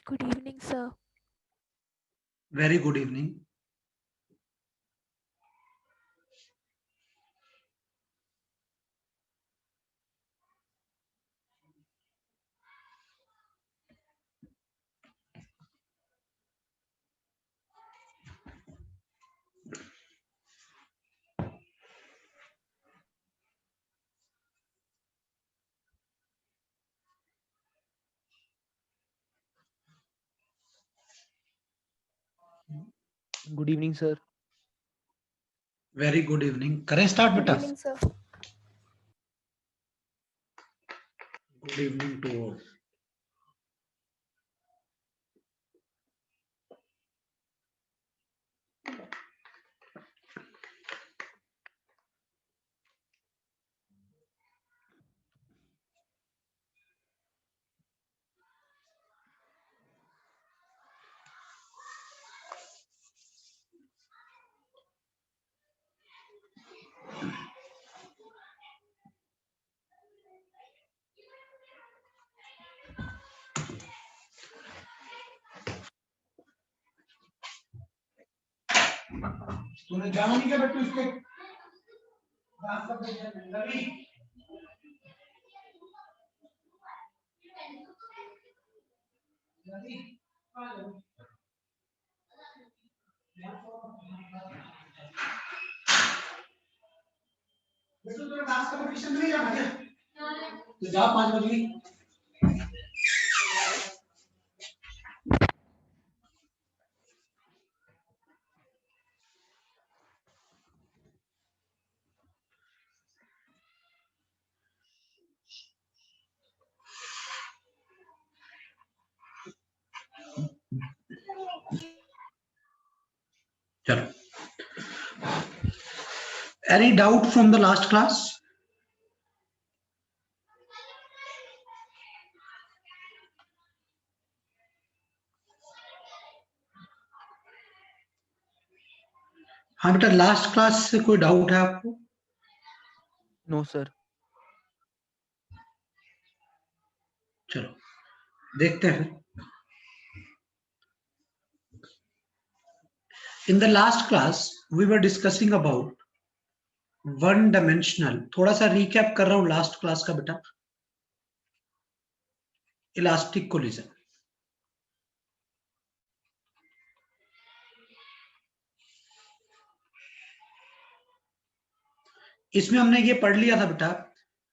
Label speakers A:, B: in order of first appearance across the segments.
A: Good evening, sir.
B: Very good evening.
C: Good evening, sir.
B: Very good evening. Can I start,
A: Good
B: beta?
A: evening, sir.
B: Good evening to all. तूने जाना नहीं क्या बेटू इसके बेटू तूने डांस कंपटीशन में नहीं जाना क्या तो जा 5 बजे चलो. Any doubt from the last class? हाँ बेटा, लास्ट क्लास से कोई डाउट है आपको?
C: No, sir.
B: चलो देखते हैं. In the last class we were discussing about one dimensional. थोड़ा सा रिकैप कर रहा हूं लास्ट क्लास का बेटा. Elastic collision. इसमें हमने ये पढ़ लिया था बेटा,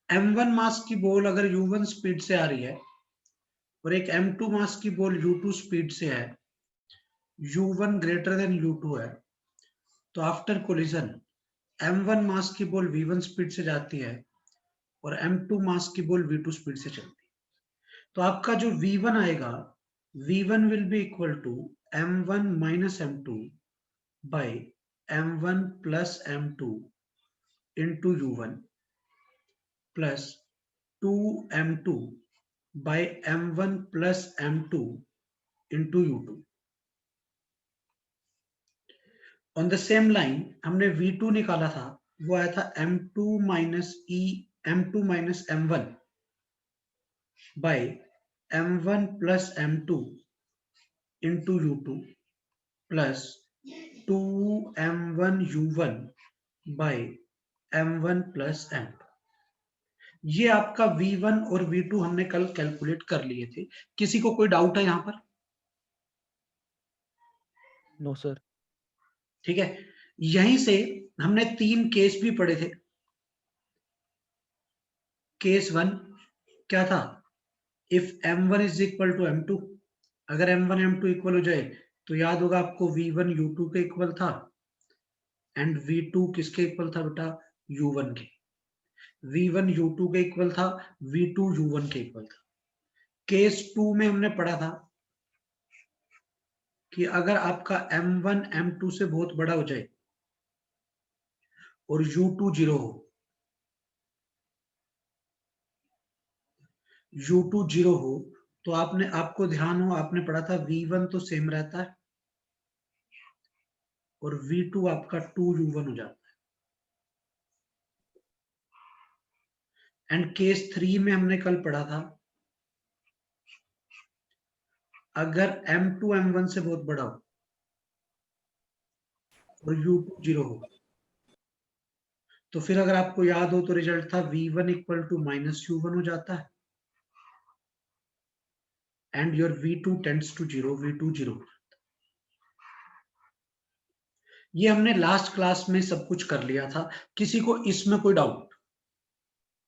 B: m1 मास की बॉल अगर u1 स्पीड से आ रही है और एक m2 मास की बॉल u2 स्पीड से है, u1 ग्रेटर देन u2 है, तो आफ्टर कोलिजन m1 मास की बॉल v1 स्पीड से जाती है और m2 मास की बॉल v2 स्पीड से चलती है. तो आपका जो v1 आएगा, v1 will be equal to m1 minus m2 by m1 plus m2 into u1 plus 2m2 by m1 plus m2 into u2. On the same line हमने v2 निकाला था, वो आया था m2 minus m2 minus m1 by m1 plus m2 into u2 plus 2m1 u1 by m1 plus m2. ये आपका v1 और v2 हमने कल कैलकुलेट कर लिए थे. किसी को कोई डाउट है यहां पर?
C: No, sir.
B: ठीक है. यहीं से हमने 3 केस भी पढ़े थे. केस 1 क्या था? If m1 is equal to m2, अगर m1 m2 इक्वल हो जाए तो याद होगा आपको v1 u2 के इक्वल था एंड v2 किसके इक्वल था बेटा? u1 के. v1 u2 के इक्वल था, v2 u1 के इक्वल था. केस 2 में हमने पढ़ा था कि अगर आपका m1 m2 से बहुत बड़ा हो जाए और u2 जीरो हो, u2 जीरो हो, तो आपको ध्यान हो, आपने पढ़ा था v1 तो सेम रहता है और v2 आपका 2u1 हो जाता है. एंड केस 3 में हमने कल पढ़ा था अगर M2 M1 से बहुत बड़ा हो और U2 0 हो, तो फिर अगर आपको याद हो तो रिजल्ट था V1 equal to minus U1 हो जाता है, and your V2 tends to 0, V2 0। ये हमने लास्ट क्लास में सब कुछ कर लिया था। किसी को इसमें कोई doubt?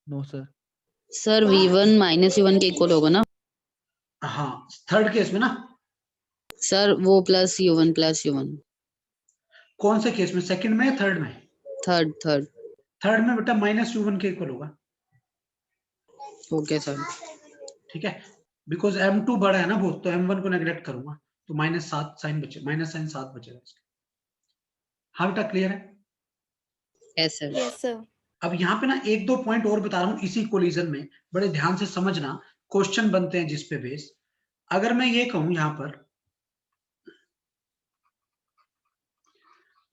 C: No sir.
A: Sir V1 minus U1 के इक्वल होगा ना?
B: हाँ, थर्ड केस में ना।
A: सर वो प्लस U1
B: कौन से केस में, सेकंड में या थर्ड में?
A: थर्ड।
B: थर्ड में बेटा माइनस U1 के इक्वल होगा।
A: Okay sir.
B: ठीक है, बिकॉज M2 बड़ा है ना बहुत, तो M1 को नेग्लेक्ट करूंगा, तो -7 साइन बचे, माइनस साइन 7 बचेगा इसके। हाँ बेटा, क्लियर है?
A: Yes sir.
D: Yes sir.
B: अब यहाँ पे ना एक दो पॉइंट और बता रहा हूँ इसी कोलिजन में, बड़े ध्यान से समझना, क्वेश्चन बनते हैं जिस पे बेस। अगर मैं ये कहूं यहाँ पर,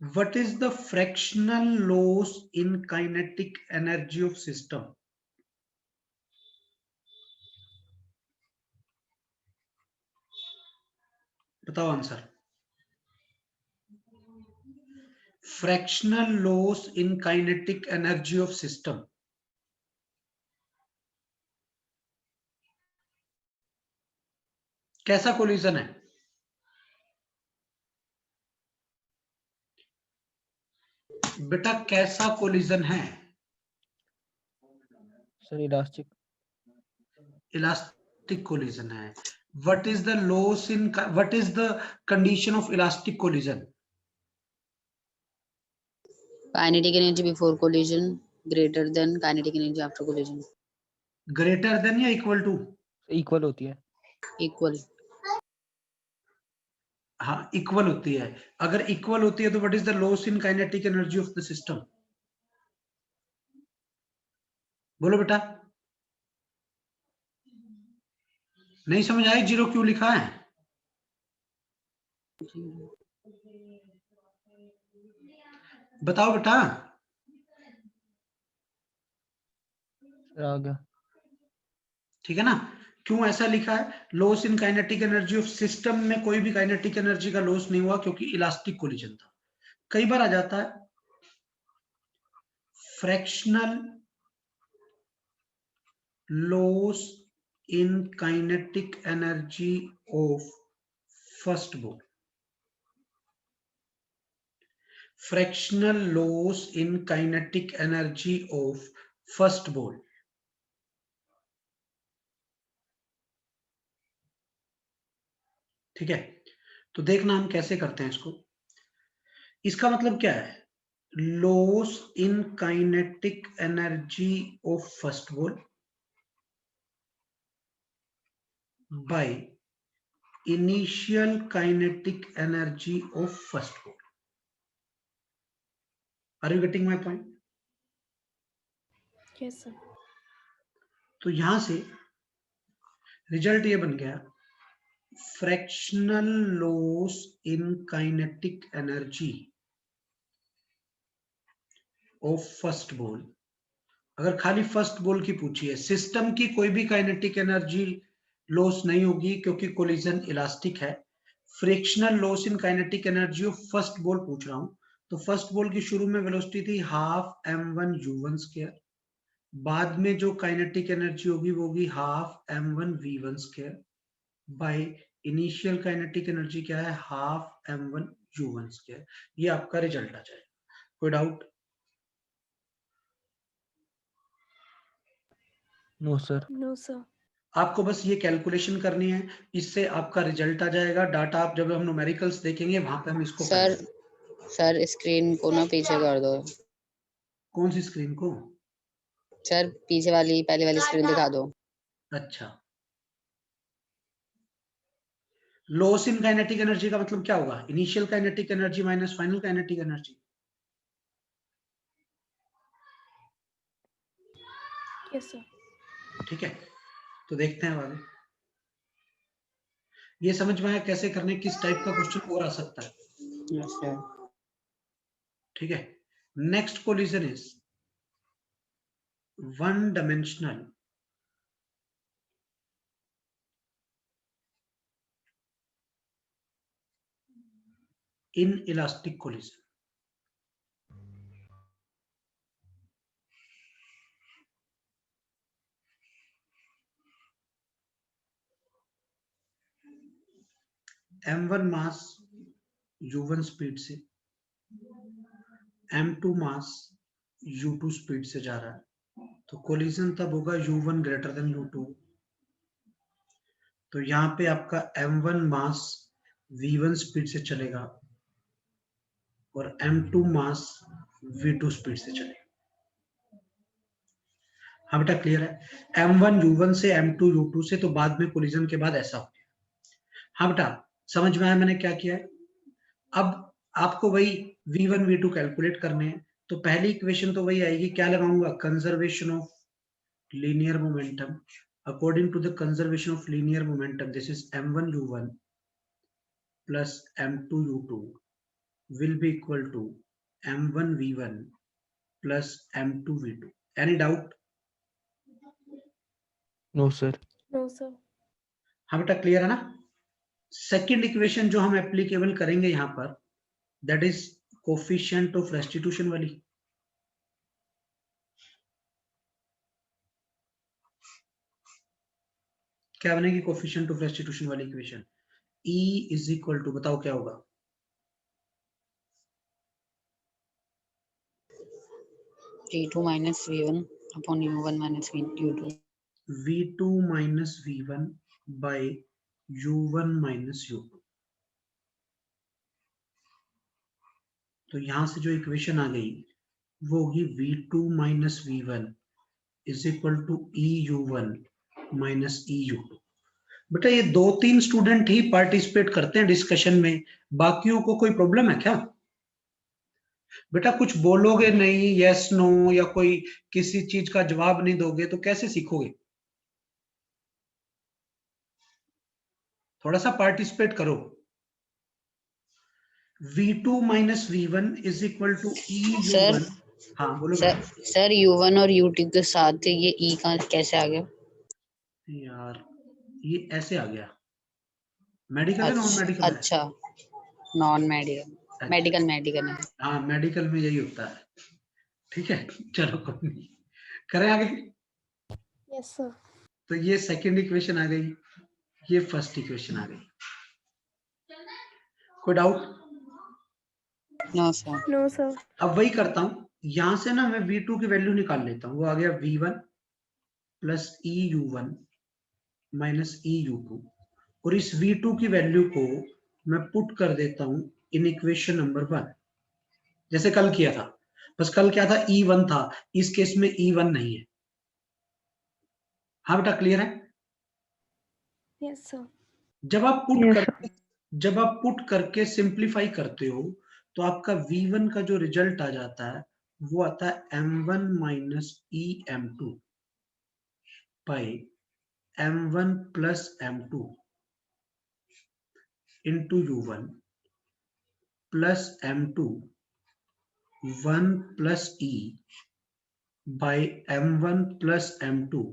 B: what is the fractional loss in kinetic energy of system? बताओ answer. Fractional loss in kinetic energy of system. कैसा कोलिजन है बेटा, कैसा कोलिजन है?
C: Sir elastic.
B: इलास्टिक कोलिजन है। What is the loss in, what is the condition of elastic collision?
A: Kinetic energy before collision greater than kinetic energy after collision.
B: Greater than या equal to?
C: Equal होती है।
A: Equal.
B: हाँ, equal होती है। अगर equal होती है तो what is the loss in kinetic energy of the system? बोलो बेटा। नहीं समझ आई, जीरो क्यों लिखा है? बताओ बेटा।
C: सर आ गया।
B: ठीक है ना, क्यों ऐसा लिखा है? Loss in kinetic energy of system में कोई भी काइनेटिक एनर्जी का लॉस नहीं हुआ, क्योंकि इलास्टिक कोलिजन था। कई बार आ जाता है fractional loss in kinetic energy of first ball, fractional loss in kinetic energy of first ball. ठीक है, तो देखना हम कैसे करते हैं इसको। इसका मतलब क्या है? Loss in kinetic energy of first ball by initial kinetic energy of first ball. Are you getting my point?
D: Yes sir.
B: तो यहां से रिजल्ट ये बन गया, fractional loss in kinetic energy of first ball. अगर खाली फर्स्ट बॉल की पूछी है, सिस्टम की कोई भी काइनेटिक एनर्जी लॉस नहीं होगी क्योंकि कोलिजन इलास्टिक है। Frictional loss in kinetic energy of first ball पूछ रहा हूं, तो फर्स्ट बॉल की शुरू में वेलोसिटी थी हाफ m1 u1 स्क्वायर, बाद में जो काइनेटिक एनर्जी होगी वो होगी half m1 v1 square bye initial kinetic energy क्या है, हाफ m1 u1 स्क्वायर। ये आपका रिजल्ट आ जाएगा। कोई doubt?
C: No sir.
D: No sir.
B: आपको बस ये कैलकुलेशन करनी है, इससे आपका रिजल्ट आ जाएगा। डाटा आप जब हम न्यूमेरिकल्स देखेंगे वहां पे हम इसको
A: सर
B: करेंगे।
A: सर स्क्रीन को ना पीछे कर दो।
B: कौन सी स्क्रीन को?
A: सर पीछे वाली पहले वाली स्क्रीन दिखा दो।
B: अच्छा, लॉस इन काइनेटिक एनर्जी का मतलब क्या होगा? Initial kinetic energy minus final kinetic energy.
D: Yes sir.
B: ठीक है, तो देखते हैं आगे। ये समझ में आया कैसे करने, किस टाइप का क्वेश्चन और आ सकता है?
A: Yes sir.
B: ठीक है, next collision is one dimensional inelastic collision. m1 mass u1 speed से, m2 मास u2 स्पीड से जा रहा है, तो कोलिजन तब होगा u1 ग्रेटर देन u2। तो यहाँ पे आपका m1 मास v1 स्पीड से चलेगा और m2 मास v2 स्पीड से चलेगा। हाँ बेटा क्लियर है? m1 u1 से m2 u2 से, तो बाद में कोलिजन के बाद ऐसा हो गया। हाँ बेटा समझ में आया मैंने क्या किया है? अब आपको वही v1 v2 कैलकुलेट करने हैं, तो पहली इक्वेशन तो वही आएगी, क्या लगाऊंगा? Conservation of linear momentum. According to the conservation of linear momentum, this is m1 u1 plus m2 u2 will be equal to m1 v1 plus m2 v2. Any doubt?
C: No sir.
D: No, sir.
B: हाँ बेटा clear है ना? Second equation जो हम applicable करेंगे यहाँ पर, that is coefficient of restitution वाली। क्या बनेगी कोफिशिएंट ऑफ रेस्टिट्यूशन वाली equation? E is equal to, बताओ क्या होगा?
A: T2 minus V1 upon U1 minus U2.
B: V2 minus V1 by U1 minus U2। तो यहां से जो इक्वेशन आ गई वो होगी V2 minus V1 is equal to EU1 minus EU2। बेटा ये 2-3 स्टूडेंट ही पार्टिसिपेट करते हैं डिस्कशन में, बाकियों को कोई प्रॉब्लम है क्या? बेटा कुछ बोलोगे नहीं, यस नो, या कोई किसी चीज का जवाब नहीं दोगे तो कैसे सीखोगे? थोड़ा सा पार्टिसिपेट करो। V2 minus V1 is equal to EU1।
A: Sir
B: हाँ बोलो
A: सर
B: बेटा।
A: सर U1 और U2 के साथ ये E का कैसे आ गया?
B: यार ये ऐसे आ गया। मेडिकल है नॉन मेडिकल है?
A: अच्छा नॉन मेडिकल, मेडिकल मेडिकल है।
B: हाँ मेडिकल में यही होता है। ठीक है चलो कोई नहीं, करें आगे।
D: Yes, sir.
B: तो ये सेकंड इक्वेशन आ गई, ये फर्स्ट इक्वेशन आ गई। कोई doubt?
A: No sir.
D: No, sir.
B: अब वही करता हूं, यहां से ना मैं V2 की वैल्यू निकाल लेता हूं, वो आ गया V1 plus EU1 minus EU2, और इस V2 की वैल्यू को मैं पुट कर देता हूं इन इक्वेशन नंबर 1, जैसे कल किया था। बस कल क्या था? E1 था, इस केस में E1 नहीं है। हाँ बेटा क्लियर है?
D: Yes, sir.
B: जब आप पुट करके सिंप्लीफाई करते हो तो आपका V1 का जो रिजल्ट आ जाता है वो आता है m1 minus em2 by m1 plus m2 into u1 plus m2 1 plus e by m1 plus m2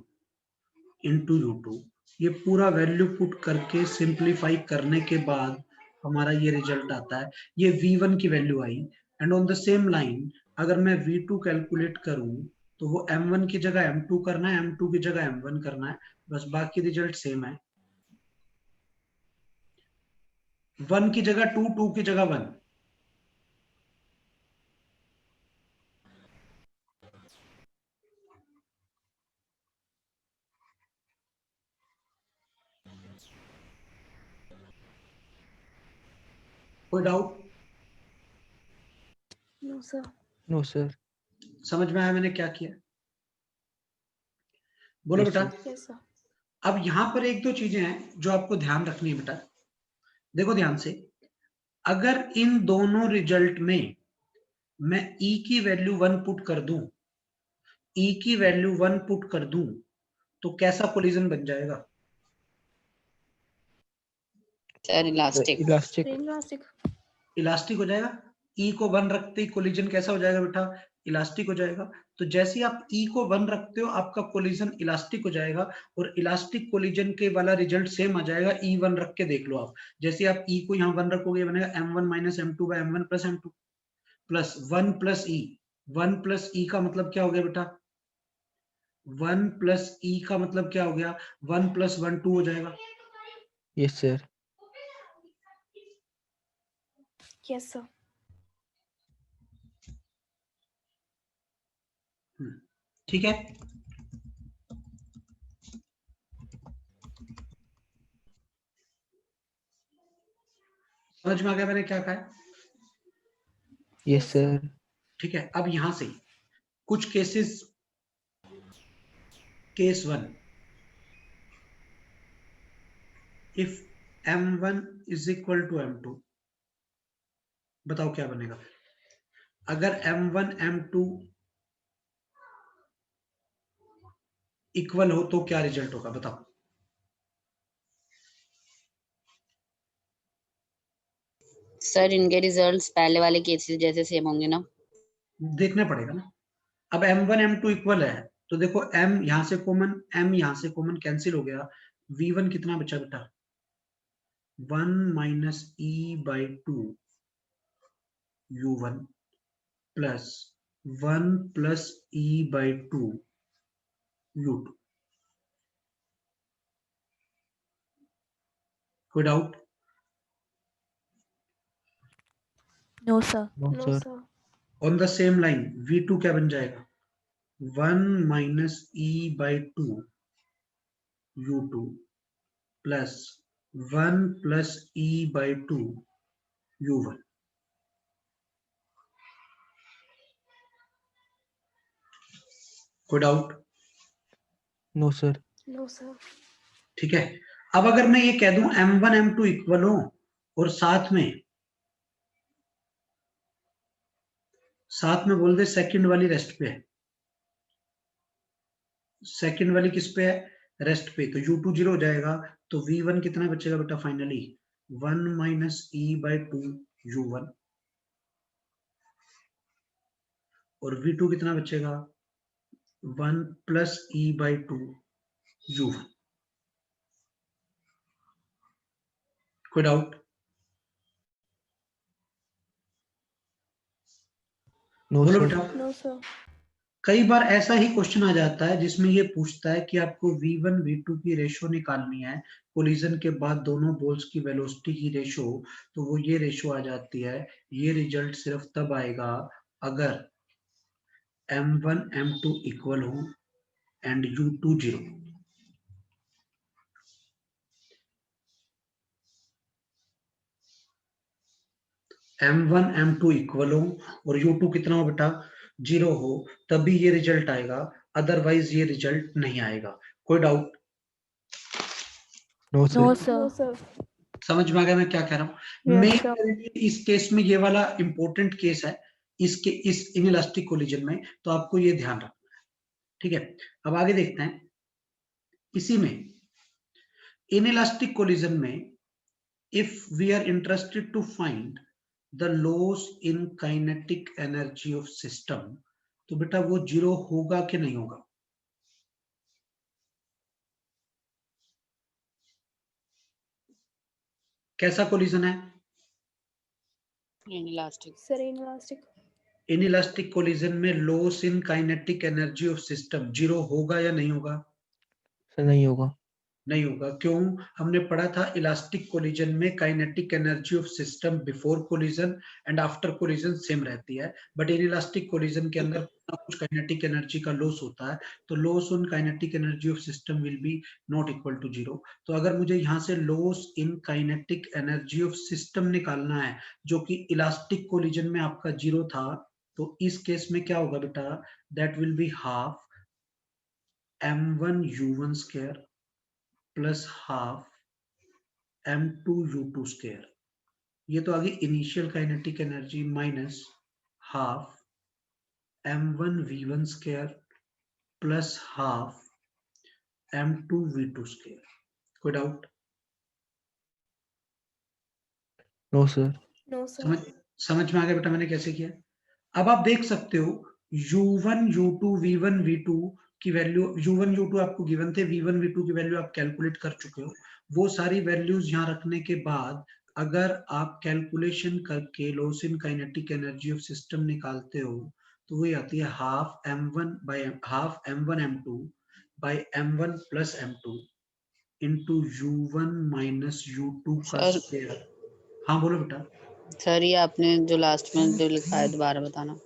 B: into u2। ये पूरा वैल्यू पुट करके सिंप्लीफाई करने के बाद हमारा ये रिजल्ट आता है, ये V1 की value I. And on the same line अगर मैं V2 कैलकुलेट करूं तो वो M1 की जगह M2 करना है, M2 की जगह M1 करना है, बस बाकी रिजल्ट सेम है। 1 की जगह 2, 2 की जगह 1। कोई doubt?
D: No, sir.
C: No sir.
B: समझ में आया मैंने क्या किया? बोलो
C: Yes,
B: बेटा।
C: sir.
D: Yes, sir.
B: अब यहां पर एक दो चीजें हैं जो आपको ध्यान रखनी है बेटा, देखो ध्यान से। अगर इन दोनों रिजल्ट में मैं E की वैल्यू 1 पुट कर दूं, E की वैल्यू 1 पुट कर दूं तो कैसा कोलिजन बन जाएगा?
A: Sir elastic.
C: Elastic.
D: Elastic.
B: Elastic हो जाएगा। E को 1 रखते ही कोलिजन कैसा हो जाएगा बेटा? इलास्टिक हो जाएगा। तो जैसे ही आप E को 1 रखते हो आपका कोलिजन इलास्टिक हो जाएगा और इलास्टिक कोलिजन के वाला रिजल्ट सेम आ जाएगा। E1 रख के देख लो आप, जैसे आप E को यहाँ 1 रखोगे बनेगा m1 minus m2 by m1 plus m2 plus 1 plus E। 1 plus E का मतलब क्या हो गया बेटा? 1 प्लस E का मतलब क्या हो गया? 1 प्लस 1 2 हो जाएगा।
C: Yes sir.
D: Yes, sir.
B: ठीक है, समझ में आ गया मैंने क्या कहा है?
C: Yes sir.
B: ठीक है, अब यहां से कुछ cases, case 1, if m1 is equal to m2, बताओ क्या बनेगा? अगर m1 m2 इक्वल हो तो क्या रिजल्ट होगा बताओ?
A: सर इनके रिजल्ट्स पहले वाले केसेस जैसे सेम होंगे ना?
B: देखना पड़ेगा ना। अब m1 m2 इक्वल है तो देखो m यहां से कॉमन, m यहां से कॉमन कैंसिल हो गया। v1 कितना बचा बेटा? 1 minus e by 2 u1 plus 1 plus e by 2 u2। कोई doubt?
D: No, sir.
C: No
D: No,
C: sir.
D: sir.
B: On the same line v2 क्या बन जाएगा? 1 minus e by 2 u2 plus 1 plus e by 2 u1। कोई doubt?
C: No sir.
D: No, sir.
B: ठीक है, अब अगर मैं ये कह दूं m1 m2 इक्वल हो और साथ में बोल दे सेकंड वाली रेस्ट पे है, सेकंड वाली किस पे है? रेस्ट पे, तो u2 0 हो जाएगा। तो v1 कितना बचेगा बेटा finally? 1 minus e by 2 u1 और v2 कितना बचेगा? 1 प्लस e बाई 2 u1। कोई डाउट?
C: नो
B: बोलो
C: सर।
B: बेटा।
D: No, sir.
B: कई बार ऐसा ही क्वेश्चन आ जाता है जिसमें ये पूछता है कि आपको v1 v2 की रेशो निकालनी है, कोलिजन के बाद दोनों बोल्स की वेलोसिटी की रेशो, तो वो ये रेशो आ जाती है। ये रिजल्ट सिर्फ तब आएगा अगर m1 m2 इक्वल हो and u2 0। m1 m2 equal हो और u2 कितना हो बेटा? 0 हो, तभी ये रिजल्ट आएगा, अदरवाइज ये रिजल्ट नहीं आएगा। कोई doubt?
C: No
D: No,
C: sir.
D: sir. No, sir.
B: समझ में आ गया मैं क्या कह रहा हूँ?
D: Yes,
B: main
D: sir.
B: इस केस में ये वाला इंपॉर्टेंट केस है, इसके इस इनइलास्टिक कोलिजन में, तो आपको ये ध्यान रखना है। ठीक है, अब आगे देखते हैं। इसी में इनइलास्टिक कोलिजन में if we are interested to find the loss in kinetic energy of system, तो बेटा वो 0 होगा कि नहीं होगा? कैसा कोलिजन है?
A: Inelastic.
D: Sir, inelastic.
B: Inelastic collision में loss in kinetic energy of system 0 होगा या नहीं होगा?
C: सर नहीं होगा।
B: नहीं होगा। क्यों? हमने पढ़ा था इलास्टिक कोलिजन में kinetic energy of system before collision and after collision same रहती है, बट इन इलास्टिक कोलिजन के अंदर कुछ काइनेटिक एनर्जी का लॉस होता है, तो loss on kinetic energy of system will be not equal to 0। तो अगर मुझे यहाँ से loss in kinetic energy of system निकालना है जो कि इलास्टिक कोलिजन में आपका 0 था, तो इस केस में क्या होगा बेटा? That will be half m1 u1 square plus half m2 u2 square. ये तो आ गई initial kinetic energy minus half m1 v1 square plus half m2 v2 square. कोई doubt?
C: No sir.
D: No, sir.
B: समझ समझ में आ गया बेटा मैंने कैसे किया? अब आप देख सकते हो U1 U2 V1 V2 की वैल्यू, U1 U2 आपको गिवन थे, V1 V2 की वैल्यू आप कैलकुलेट कर चुके हो। वो सारी वैल्यूज यहाँ रखने के बाद अगर आप कैलकुलेशन करके loss in kinetic energy of system निकालते हो तो वही आती है half M1 M2 by M1 plus M2 into U1 minus U2 का
A: सर
B: स्क्वायर। हाँ बोलो बेटा।
A: सर ये आपने जो लास्ट में जो लिखा है दोबारा बताना।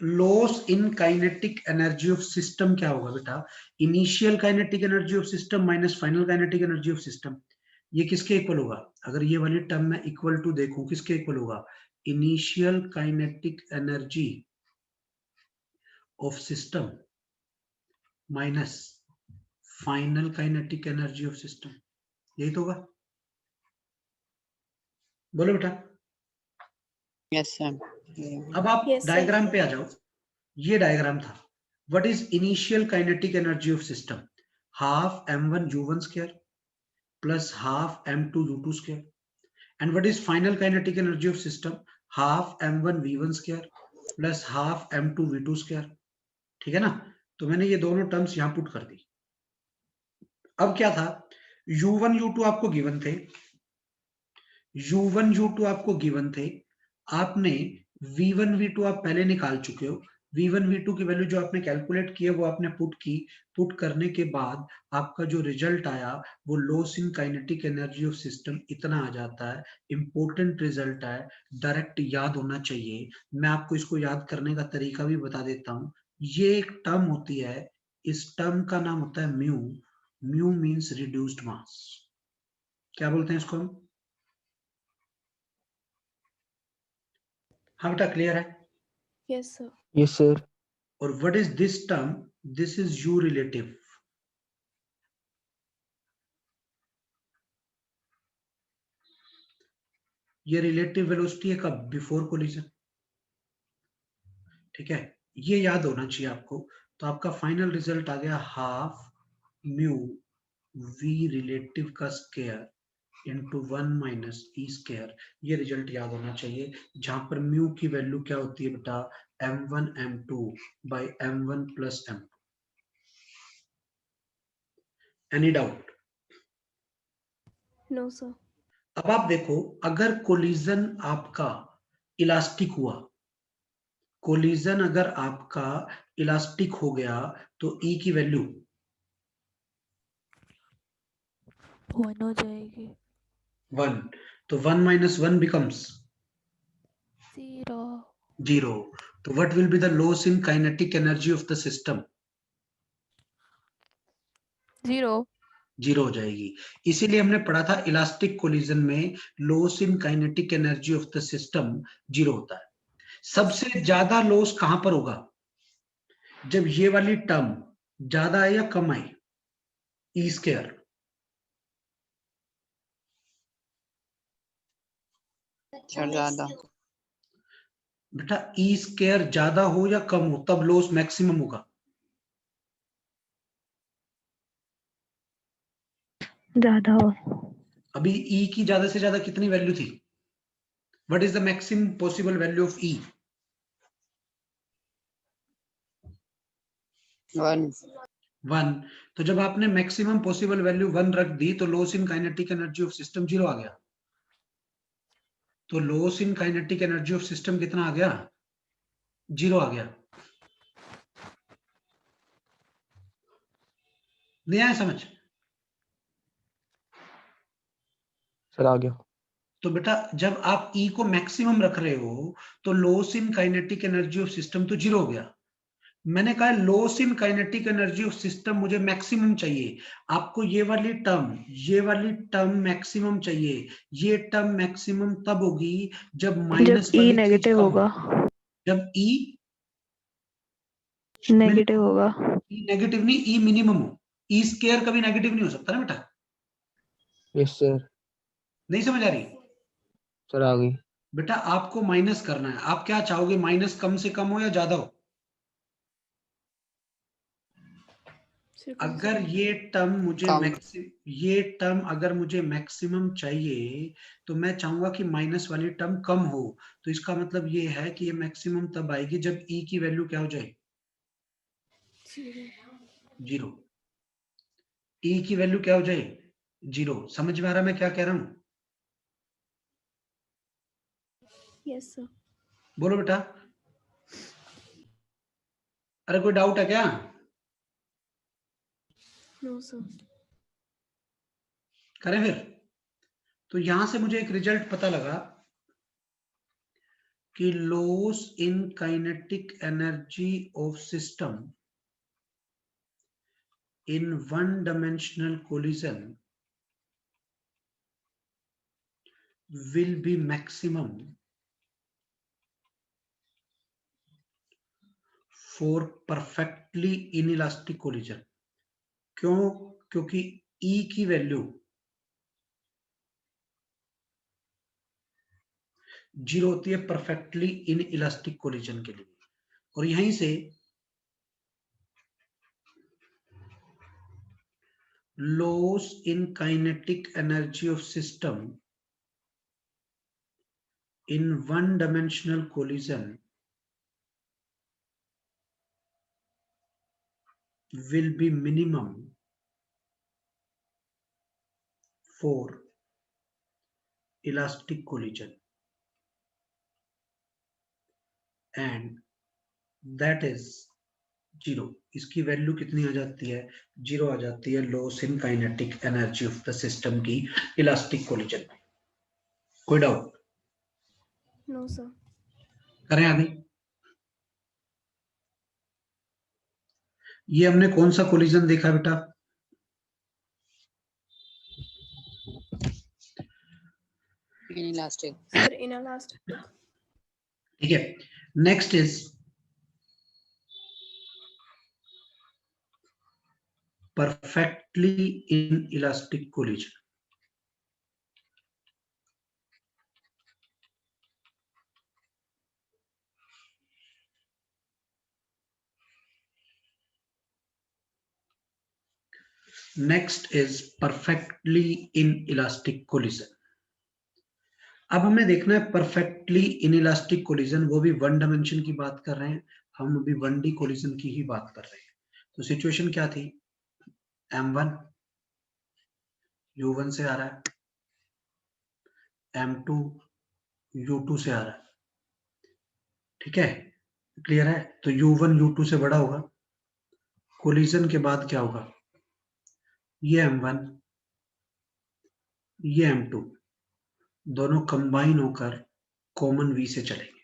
B: Loss in kinetic energy of system क्या होगा बेटा? Initial kinetic energy of system minus final kinetic energy of system. ये किसके इक्वल होगा? अगर ये वाली टर्म में इक्वल टू देखूं किसके इक्वल होगा? Initial kinetic energy of system minus final kinetic energy of system. यही तो होगा, बोलो बेटा।
A: Yes sir.
B: अब आप
D: Yes, sir.
B: डायग्राम पे आ जाओ। ये डायग्राम था। What is initial kinetic energy of system? Half m1 u1 square plus half m2 u2 square. And what is final kinetic energy of system? Half m1 v1 square plus half m2 v2 square. ठीक है ना? तो मैंने ये दोनों terms यहां put कर दी। अब क्या था? u1 u2 आपको गिवन थे, u1 u2 आपको गिवन थे। आपने v1 v2 आप पहले निकाल चुके हो। v1 v2 की वैल्यू जो आपने कैलकुलेट की है वो आपने पुट की। पुट करने के बाद आपका जो रिजल्ट आया वो loss in kinetic energy of system इतना आ जाता है। इंपॉर्टेंट रिजल्ट है, डायरेक्ट याद होना चाहिए। मैं आपको इसको याद करने का तरीका भी बता देता हूँ। ये एक टर्म होती है, इस टर्म का नाम होता है म्यू। म्यू मीन्स रिड्यूस्ड मास। क्या बोलते हैं इसको हम? हाँ बेटा, क्लियर है?
D: Yes, sir.
C: Yes, sir.
B: और what is this term? This is you relative. ये रिलेटिव वेलोसिटी है कब? Before collision. ठीक है, ये याद होना चाहिए आपको। तो आपका फाइनल रिजल्ट आ गया हाफ म्यू वी रिलेटिव का square into 1 minus E square. ये रिजल्ट याद होना चाहिए, जहां पर म्यू की वैल्यू क्या होती है बेटा? m1 m2 by m1 plus m2। Any doubt?
D: No, sir.
B: अब आप देखो, अगर कोलिजन आपका इलास्टिक हुआ, कोलिजन अगर आपका इलास्टिक हो गया तो ई की वैल्यू
D: 1 हो जाएगी.
B: 1। तो 1 माइनस 1 बिकम्स
D: 0.
B: 0। तो what will be the loss in kinetic energy of the system?
D: 0.
B: 0 हो जाएगी। इसीलिए हमने पढ़ा था इलास्टिक कोलिजन में loss in kinetic energy of the system 0 होता है। सबसे ज्यादा लॉस कहां पर होगा? जब ये वाली टर्म ज्यादा है या कम आई? E square.
A: सर ज्यादा।
B: बेटा ई स्क्वायर ज्यादा हो या कम हो तब लॉस मैक्सिमम होगा।
D: ज़्यादा हो.
B: अभी ई की ज्यादा से ज्यादा कितनी वैल्यू थी? What is the maximum possible value of e?
A: 1।
B: 1। तो जब आपने मैक्सिमम पॉसिबल वैल्यू 1 रख दी तो loss in kinetic energy of system 0 आ गया। तो loss in kinetic energy of system कितना आ गया? 0 आ गया। नहीं आया समझ?
C: सर आ गया।
B: तो बेटा जब आप ई को मैक्सिमम रख रहे हो तो loss in kinetic energy of system तो 0 हो गया। मैंने कहा loss in kinetic energy of system मुझे मैक्सिमम चाहिए। आपको ये वाली टर्म मैक्सिमम चाहिए। ये टर्म मैक्सिमम तब होगी जब माइनस
D: जब ई
B: वाली चीज
D: नेगेटिव
B: कम
D: होगा.
B: हो। जब ई
D: नेगेटिव होगा.
B: नेगेटिव नहीं, ई मिनिमम हो। ई स्क्वायर कभी नेगेटिव नहीं हो सकता ना बेटा।
C: Yes sir.
B: नहीं समझ आ रही?
C: सर आ गई।
B: बेटा आपको माइनस करना है। आप क्या चाहोगे, माइनस कम से कम हो या ज्यादा हो? अगर ये टर्म मुझे
A: कम।
B: ये टर्म अगर मुझे मैक्सिमम चाहिए तो मैं चाहूंगा कि माइनस वाली टर्म कम हो, तो इसका मतलब ये है कि ये मैक्सिमम तब आएगी जब ई की वैल्यू क्या हो जाए, 0। ई की वैल्यू क्या हो जाए, 0। समझ में आ रहा मैं क्या कह रहा हूं?
D: Yes sir.
B: बोलो बेटा, अरे कोई डाउट है क्या?
D: No sir.
B: करें फिर। तो यहां से मुझे एक रिजल्ट पता लगा कि loss in kinetic energy of system in one dimensional collision will be maximum for perfectly inelastic collision। क्यों? क्योंकि E की वैल्यू 0 होती है परफेक्टली इन इलास्टिक कोलिजन के लिए, और यहीं से loss in kinetic energy of system in one dimensional collision will be minimum for elastic collision and that is 0। इसकी वैल्यू कितनी आ जाती है, 0 आ जाती है loss in kinetic energy of the system की इलास्टिक कोलिजन में। कोई डाउट?
D: No sir.
B: करें आगे। ये हमने कौन सा कोलिजन देखा बेटा?
A: इनइलास्टिक।
D: Sir inelastic.
B: ठीक है, next is perfectly inelastic collision। Next is perfectly inelastic collision। अब हमें देखना है परफेक्टली इनइलास्टिक कोलिजन, वो भी वन डायमेंशन की बात कर रहे हैं, हम अभी 1D कोलिजन की ही बात कर रहे हैं। तो सिचुएशन क्या थी, M1 U1 से आ रहा है, M2 U2 से आ रहा है, ठीक है, क्लियर है? तो U1 U2 से बड़ा होगा, कोलिजन के बाद क्या होगा, ये M1 ये M2 दोनों कंबाइन होकर कॉमन V से चलेंगे,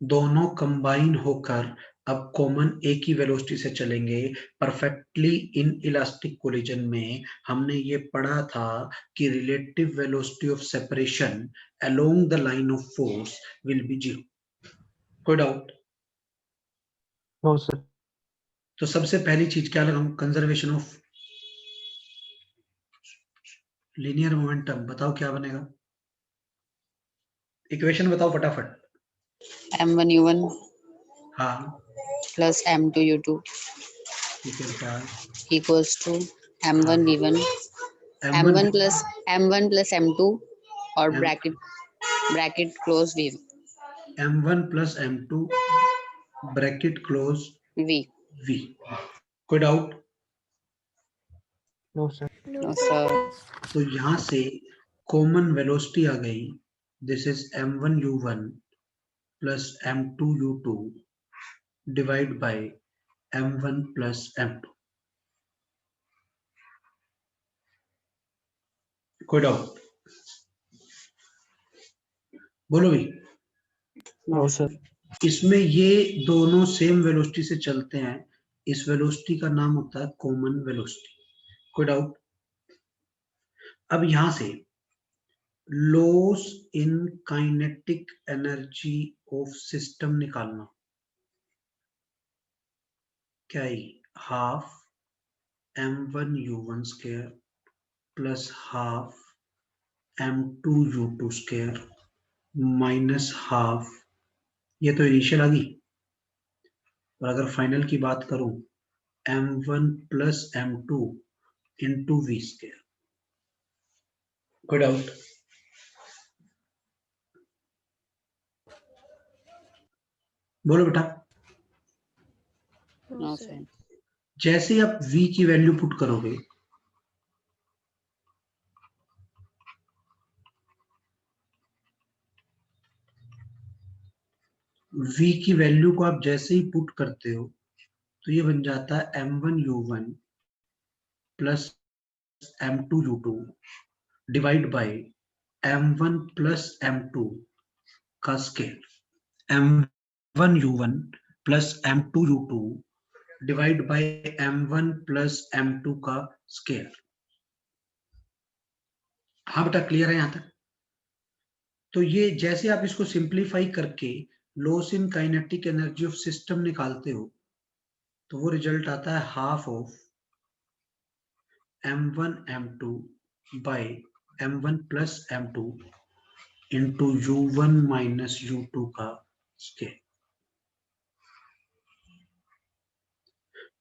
B: दोनों कंबाइन होकर अब कॉमन ए की वेलोसिटी से चलेंगे। परफेक्टली इन इलास्टिक कोलिजन में हमने ये पढ़ा था कि relative velocity of separation along the line of force will be 0। कोई डाउट?
C: No sir.
B: तो सबसे पहली चीज क्या लगाऊं, कंजर्वेशन ऑफ लीनियर मोमेंटम। बताओ क्या बनेगा, इक्वेशन बताओ फटाफट।
A: M1 U1
B: हाँ
A: plus M2 U2
B: ठीक है बेटा,
A: equals to M1 V1
B: M1
A: M1 plus M2 और
B: M,
A: bracket close V
B: M1 plus M2 bracket close
A: V।
B: V। कोई doubt?
C: No sir.
D: No
A: sir.
B: तो यहां से कॉमन वेलोसिटी आ गई, this is M1 U1 plus M2 U2 divide by M1 plus M2। कोई doubt? बोलो भाई।
C: No sir.
B: इसमें ये दोनों सेम वेलोसिटी से चलते हैं, इस वेलोसिटी का नाम होता है कॉमन वेलोसिटी। कोई डाउट? अब यहां से loss in kinetic energy of system निकालना, क्या है, half M1 U1 square plus half M2 U2 square minus half, ये तो इनिशियल आ गई, और अगर फाइनल की बात करूं m1 plus m2 into V square. कोई डाउट? बोलो बेटा।
D: No,
A: No,
D: sir.
A: sir.
B: जैसे ही आप v की वैल्यू पुट करोगे v की वैल्यू को आप जैसे ही पुट करते हो तो ये बन जाता है m1u1 plus m2u2 divide by m1 plus m2 का square. m1u1 plus m2u2 divide by m1 plus m2 का स्केयर। हाँ बेटा, क्लियर है यहां तक? तो ये जैसे आप इसको सिंप्लीफाई करके loss in kinetic energy of system निकालते हो तो वो रिजल्ट आता है half of m1 m2 by m1 plus m2 into u1 minus u2 का square.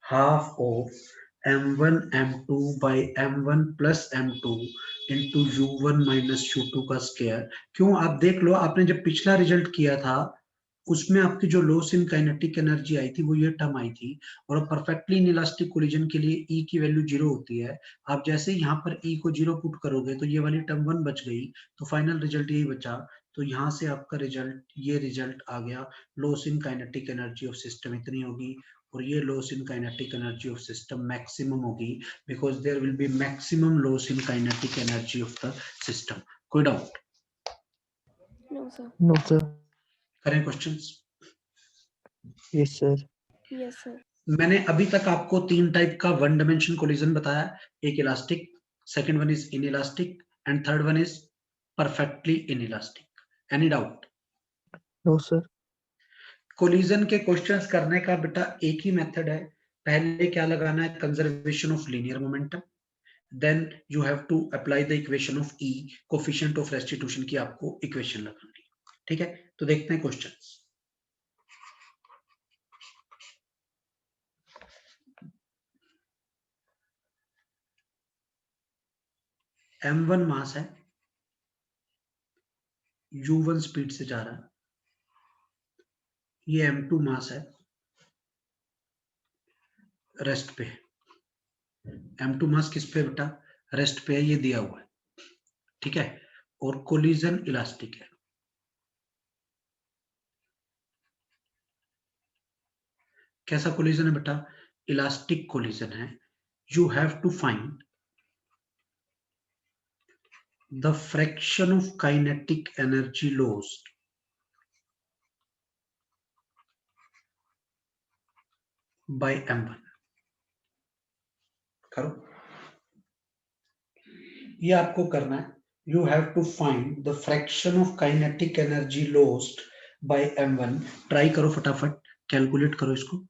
B: Half of m1 m2 by m1 plus m2 into u1 minus u2 का square. क्यों? आप देख लो, आपने जब पिछला रिजल्ट किया था उसमें आपकी जो लॉस इन काइनेटिक एनर्जी आई थी वो ये टर्म आई थी, और परफेक्टली इनइलास्टिक कोलिजन के लिए ई की वैल्यू 0 होती है। आप जैसे ही यहाँ पर ई को 0 पुट करोगे तो ये वाली टर्म 1 बच गई, तो फाइनल रिजल्ट यही बचा। तो यहाँ से आपका रिजल्ट, ये रिजल्ट आ गया, loss in kinetic energy of system इतनी होगी, और ये loss in kinetic energy of system maximum होगी, because there will be maximum loss in kinetic energy of the system. कोई doubt?
D: No, sir.
C: No, sir.
B: करें questions?
C: Yes, sir.
D: Yes, sir.
B: मैंने अभी तक आपको 3 टाइप का वन डायमेंशन कोलिजन बताया। एक elastic, second one is inelastic, and third one is perfectly inelastic. Any doubt?
C: No, sir.
B: Collision के क्वेश्चंस करने का बेटा एक ही मेथड है। पहले क्या लगाना है? Conservation of linear momentum, then you have to apply the equation of E, coefficient of restitution की आपको इक्वेशन लगानी है। ठीक है, तो देखते हैं क्वेश्चंस। m1 मास है, u1 स्पीड से जा रहा है, ये m2 मास है, रेस्ट पे। m2 मास किस पे बेटा? रेस्ट पे है, ये दिया हुआ है। ठीक है, और कोलिजन इलास्टिक है। कैसा कोलिजन है बेटा? इलास्टिक कोलिजन है। You have to find the fraction of kinetic energy lost by m1। करो, ये आपको करना है। You have to find the fraction of kinetic energy lost by m1। Try करो फटाफट, कैलकुलेट करो इसको।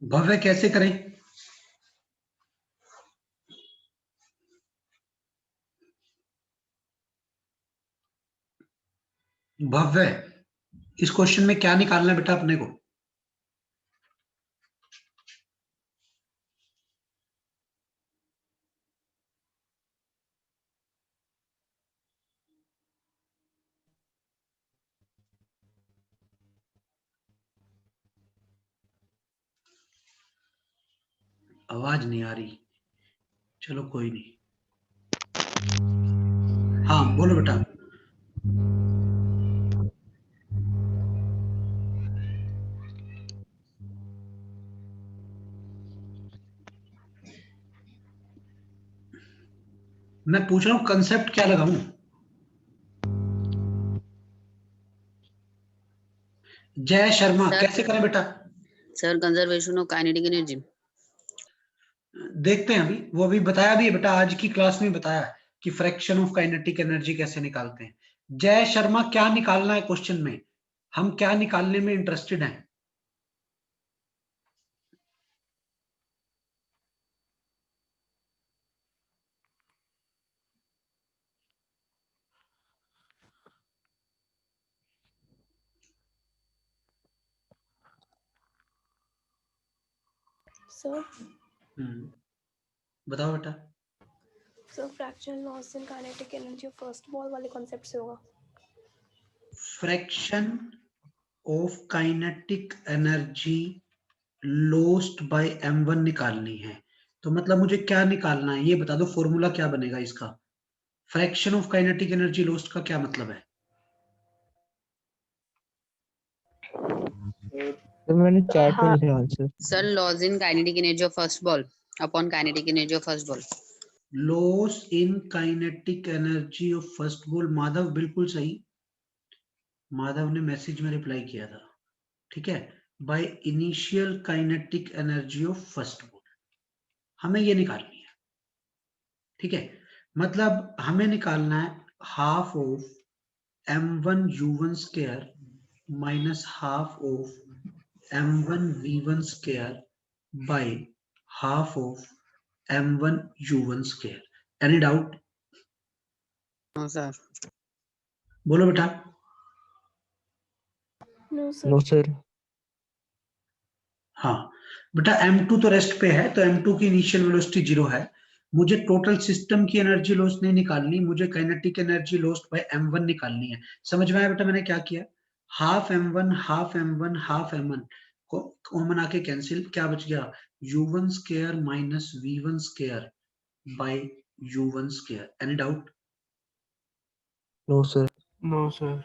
B: भव्य कैसे करें? भव्य, इस क्वेश्चन में क्या निकालना है बेटा अपने को? आवाज नहीं आ रही, चलो कोई नहीं। हाँ बोलो बेटा। मैं पूछ रहा हूँ कंसेप्ट क्या लगाऊं? जय शर्मा,
A: सर
B: कैसे करें बेटा?
A: Sir conservation of kinetic energy.
B: देखते हैं अभी, वो अभी बताया भी है बेटा, आज की क्लास में बताया है कि फ्रैक्शन ऑफ काइनेटिक एनर्जी कैसे निकालते हैं। जय शर्मा, क्या निकालना है क्वेश्चन में? हम क्या निकालने में इंटरेस्टेड हैं?
D: सर
B: बताओ बेटा।
D: Sir fractional loss in kinetic energy of first ball वाले कॉन्सेप्ट से होगा।
B: Fraction of kinetic energy lost by m1 निकालनी है, तो मतलब मुझे क्या निकालना है ये बता दो, फॉर्मूला क्या बनेगा इसका? Fraction of kinetic energy lost का क्या मतलब है?
C: सर मैंने चैट में लिखा answer.
A: Sir loss in kinetic energy of first ball upon kinetic energy of first ball.
B: Loss in kinetic energy of first ball. Madhav बिल्कुल सही, माधव ने मैसेज में रिप्लाई किया था, ठीक है। Bye initial kinetic energy of first ball, हमें ये निकालनी है, ठीक है। मतलब हमें निकालना है half of m1 u1 square minus half of m1 v1 square by half of m1 u1 square. Any doubt?
A: No sir.
B: बोलो बेटा।
D: No
C: no
D: sir.
C: सर।
B: हाँ बेटा, m2 तो रेस्ट पे है, तो m2 की इनिशियल वेलोसिटी 0 है। मुझे टोटल सिस्टम की एनर्जी लॉस नहीं निकालनी, मुझे kinetic energy lost by m1 निकालनी है। समझ में आया बेटा मैंने क्या किया? Half m1 half m1 half m1 को कॉमन आके कैंसिल, क्या बच गया? u1 square minus v1 square by u1 square. Any doubt?
C: No sir.
E: No sir.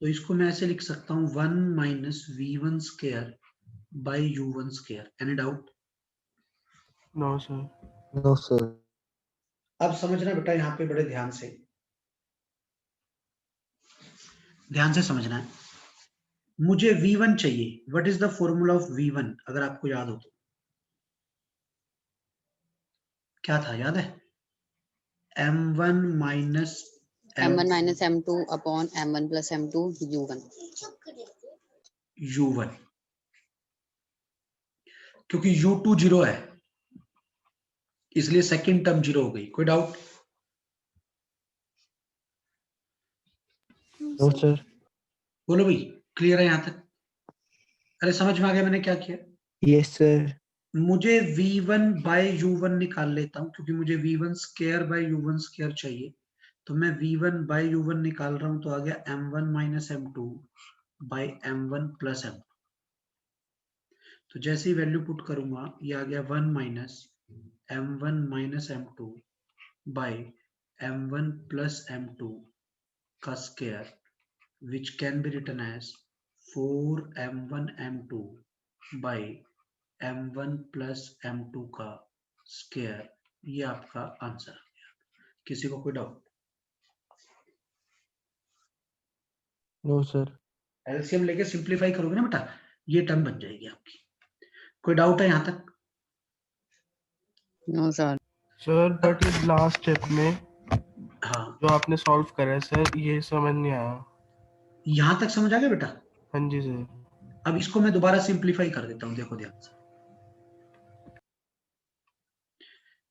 B: तो इसको मैं ऐसे लिख सकता हूँ 1 minus v1 square by u1 square. Any doubt?
E: No sir.
C: No sir.
B: अब समझना बेटा, यहाँ पे बड़े ध्यान से समझना है। मुझे v1 चाहिए। What is the formula of v1? अगर आपको याद हो तो क्या था, याद है? m1 minus
A: m1 minus m2 upon m1 plus m2 u1।
B: u1, क्योंकि u2 जीरो है इसलिए सेकंड टर्म जीरो हो गई। कोई डाउट?
C: No sir.
B: बोलो भाई, क्लियर है यहां तक? अरे समझ में आ गया मैंने क्या किया?
C: Yes sir.
B: मुझे v1 बाय u1 निकाल लेता हूं, क्योंकि मुझे v1 square by u1 square चाहिए। तो मैं v1 बाय u1 निकाल रहा हूं, तो आ गया m1 minus m2 by m1 plus m। तो जैसे ही वैल्यू पुट करूंगा, ये आ गया 1 minus m1 minus m2 by m1 plus m2 का square, which can be written as 4m1 m2 by m1 plus m2 का स्क्वायर। ये आपका आंसर आ गया। किसी को कोई डाउट?
C: No sir.
B: एलसीएम लेके सिंप्लीफाई करोगे ना बेटा, ये टर्म बन जाएगी आपकी। कोई डाउट है यहां तक?
A: No sir.
E: सर बट ये लास्ट स्टेप में
B: हाँ,
E: जो आपने सॉल्व करा है सर, ये समझ नहीं आया।
B: यहां तक समझ आ गया बेटा?
E: हाँ जी सर।
B: अब इसको मैं दोबारा सिंप्लीफाई कर देता हूं, देखो ध्यान से।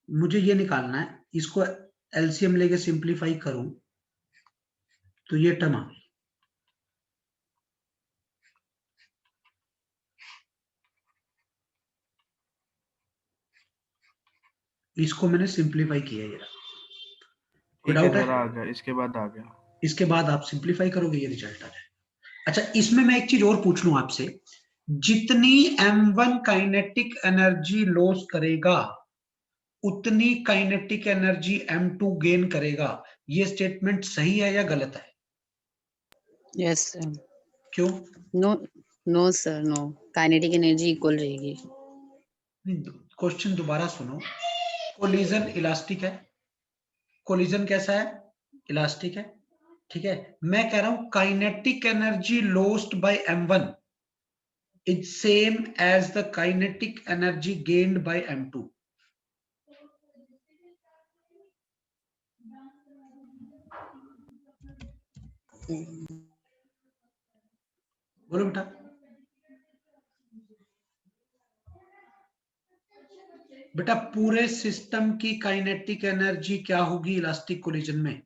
B: मुझे ये निकालना है, इसको एलसीएम लेके सिंप्लीफाई करूं तो ये टर्म आ गई। इसको मैंने सिंप्लीफाई किया। ये कोई
E: ठीक है
B: डाउट है?
E: सर, आ गया, इसके बाद आ गया।
B: इसके बाद आप सिंप्लीफाई करोगे, ये रिजल्ट आ जाए। अच्छा, इसमें मैं एक चीज और पूछ लूं आपसे, जितनी m1 काइनेटिक एनर्जी लॉस करेगा उतनी काइनेटिक एनर्जी m2 गेन करेगा। ये स्टेटमेंट सही है या गलत है?
A: Yes sir.
B: क्यों?
A: No no sir, no. Kinetic energy equal रहेगी।
B: क्वेश्चन दोबारा सुनो। कोलिजन इलास्टिक है, कोलिजन कैसा है, इलास्टिक है, ठीक है। मैं कह रहा हूं kinetic energy lost by m1 is same as the kinetic energy gained by m2। बोलो बेटा। बेटा पूरे सिस्टम की काइनेटिक एनर्जी क्या होगी इलास्टिक कोलिजन में?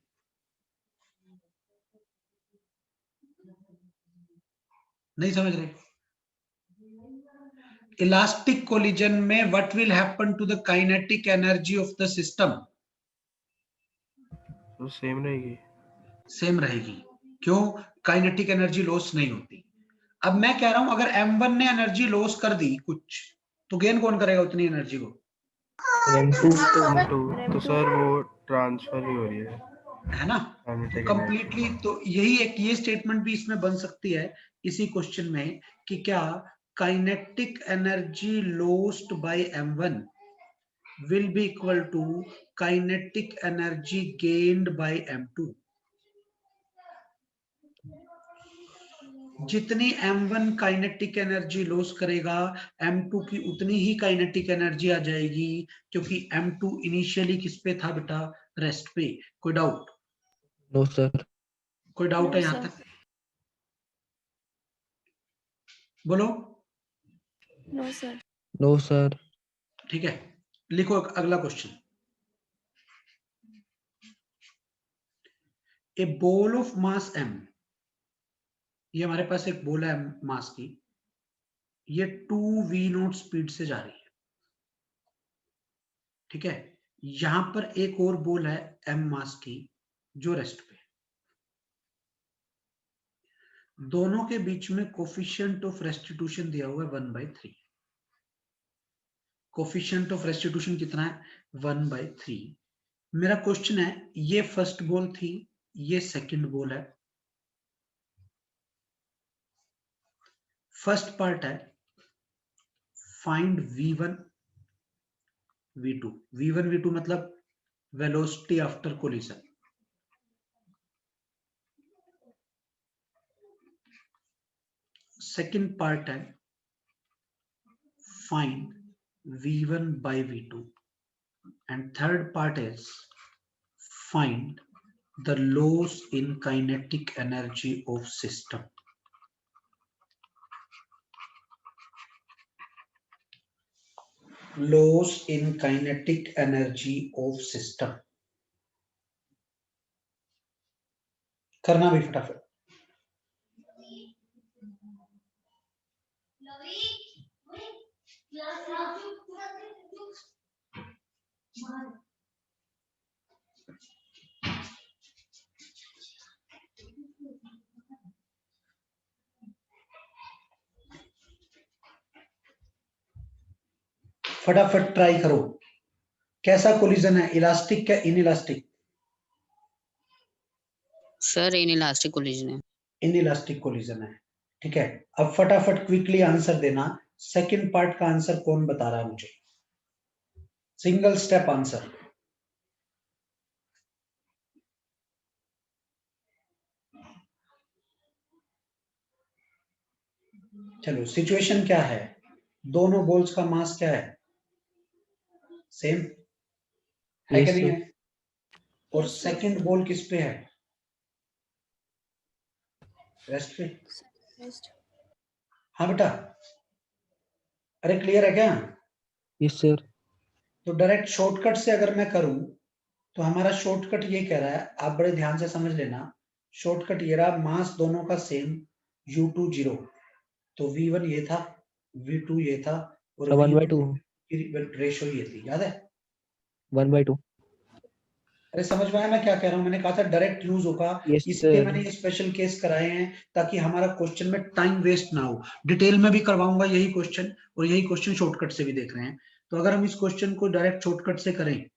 B: नहीं समझ रहे? इलास्टिक कोलिजन में what will happen to the kinetic energy of the system?
E: तो सेम रहेगी।
B: सेम रहेगी। क्यों? काइनेटिक एनर्जी लॉस नहीं होती। अब मैं कह रहा हूं अगर m1 ने एनर्जी लॉस कर दी कुछ, तो गेन कौन करेगा उतनी एनर्जी को?
C: M2
E: M2 तो सर वो ट्रांसफर ही हो रही
B: है ना? तो कंप्लीटली तो यही एक ये स्टेटमेंट भी इसमें बन सकती है इसी क्वेश्चन में कि क्या kinetic energy lost by m1 will be equal to kinetic energy gained by m2। जितनी m1 काइनेटिक एनर्जी लॉस करेगा m2 की उतनी ही काइनेटिक एनर्जी आ जाएगी, क्योंकि m2 इनिशियली किस पे था बेटा? रेस्ट पे। कोई डाउट?
C: No sir.
B: कोई डाउट है
D: No,
B: यहां
D: sir.
B: तक? बोलो।
D: No, sir.
C: No sir.
B: ठीक है, लिखो अगला question. A ball of mass m, ये हमारे पास एक बॉल है मास की, ये 2v0 स्पीड से जा रही है, ठीक है। यहां पर एक और बॉल है m मास की जो रेस्ट पे। दोनों के बीच में कोफिशिएंट ऑफ रेस्टिट्यूशन दिया हुआ है 1/3। कोफिशिएंट ऑफ रेस्टिट्यूशन कितना है? 1/3। मेरा क्वेश्चन है, ये फर्स्ट बॉल थी, ये सेकंड बॉल है। फर्स्ट पार्ट है find v1 v2। v1 v2 मतलब velocity after collision. Second part है find v1 by v2 and third part is find the loss in kinetic energy of system। loss in kinetic energy of system करना भी फटाफट। फटाफट try करो। कैसा collision है, elastic क्या इनइलास्टिक?
A: सर इनइलास्टिक कोलिजन है।
B: इनइलास्टिक कोलिजन है, ठीक है। अब फटाफट क्विकली आंसर देना। सेकंड पार्ट का आंसर कौन बता रहा है मुझे? Single step answer. चलो, सिचुएशन क्या है? दोनों बॉल्स का मास क्या है? सेम है कि
C: Yes
B: नहीं
C: sir.
B: है? और सेकंड बॉल किस पे है? रेस्ट पे।
D: Rest.
B: हाँ बेटा, अरे क्लियर है क्या?
C: Yes sir.
B: तो डायरेक्ट शॉर्टकट से अगर मैं करूं तो हमारा शॉर्टकट ये कह रहा है, आप बड़े ध्यान से समझ लेना। शॉर्टकट ये रहा, मास दोनों का सेम, u2 0, तो v1 ये था, v2 ये था, और
C: 1/2.
B: रेशो ये थी, याद है?
C: 1/2.
B: अरे समझ में आया मैं क्या कह रहा हूँ? मैंने कहा था डायरेक्ट यूज होगा,
C: Yes
B: इसलिए
C: sir.
B: मैंने ये स्पेशल केस कराए हैं ताकि हमारा क्वेश्चन में टाइम वेस्ट ना हो। डिटेल में भी करवाऊंगा यही क्वेश्चन, और यही क्वेश्चन शॉर्टकट से भी देख रहे हैं। तो अगर हम इस क्वेश्चन को डायरेक्ट शॉर्टकट से करें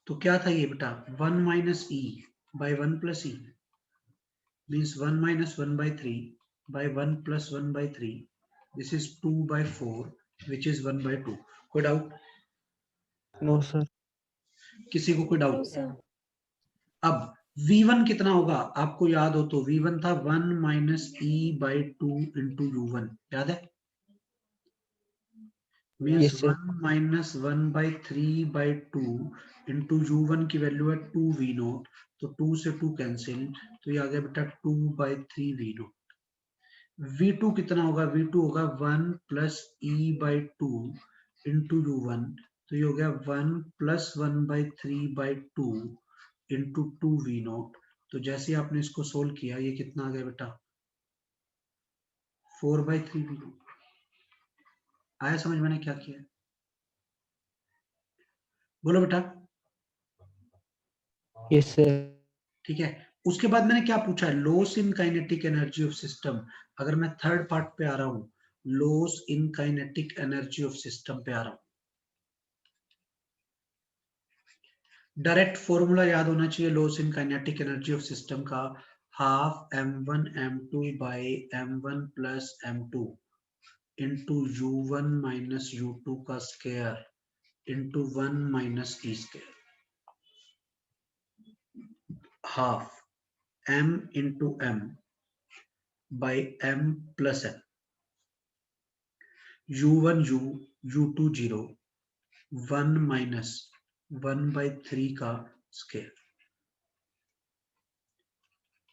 B: तो क्या था ये बेटा? 1 minus E by 1 plus E means 1 minus 1/3 by 1 plus 1/3। This is 2/4 which is 1/2। कोई डाउट?
C: No sir.
B: किसी को कोई
D: No,
B: डाउट?
D: sir.
B: अब V1 कितना होगा आपको याद हो तो V1 था 1 minus E by 2 into U1, याद है? Means
C: Yes, sir.
B: 1 minus 1/3/2 into U1 की वैल्यू है 2V0, तो 2 से 2 कैंसिल, तो ये आ गया बेटा 2/3V0। V2 कितना होगा? V2 होगा 1 plus e by 2 into U1, तो ये हो गया 1 प्लस 1/3/2 इंटू 2V0। तो जैसे ही आपने इसको सोल्व किया, ये कितना आ गया बेटा? 4/3V0। आया समझ मैंने क्या किया? बोलो बेटा।
C: Yes, sir.
B: ठीक है, उसके बाद मैंने क्या पूछा है? Loss in kinetic energy of system. अगर मैं थर्ड पार्ट पे आ रहा हूं, loss in kinetic energy of system पे आ रहा हूं, डायरेक्ट फॉर्मूला याद होना चाहिए loss in kinetic energy of system का, half m1 m2 by m1 plus m2 into u1 minus u2 का square into 1 minus E square, half m into m by m plus m, u1 u, u2 0, 1 minus 1/3 का square,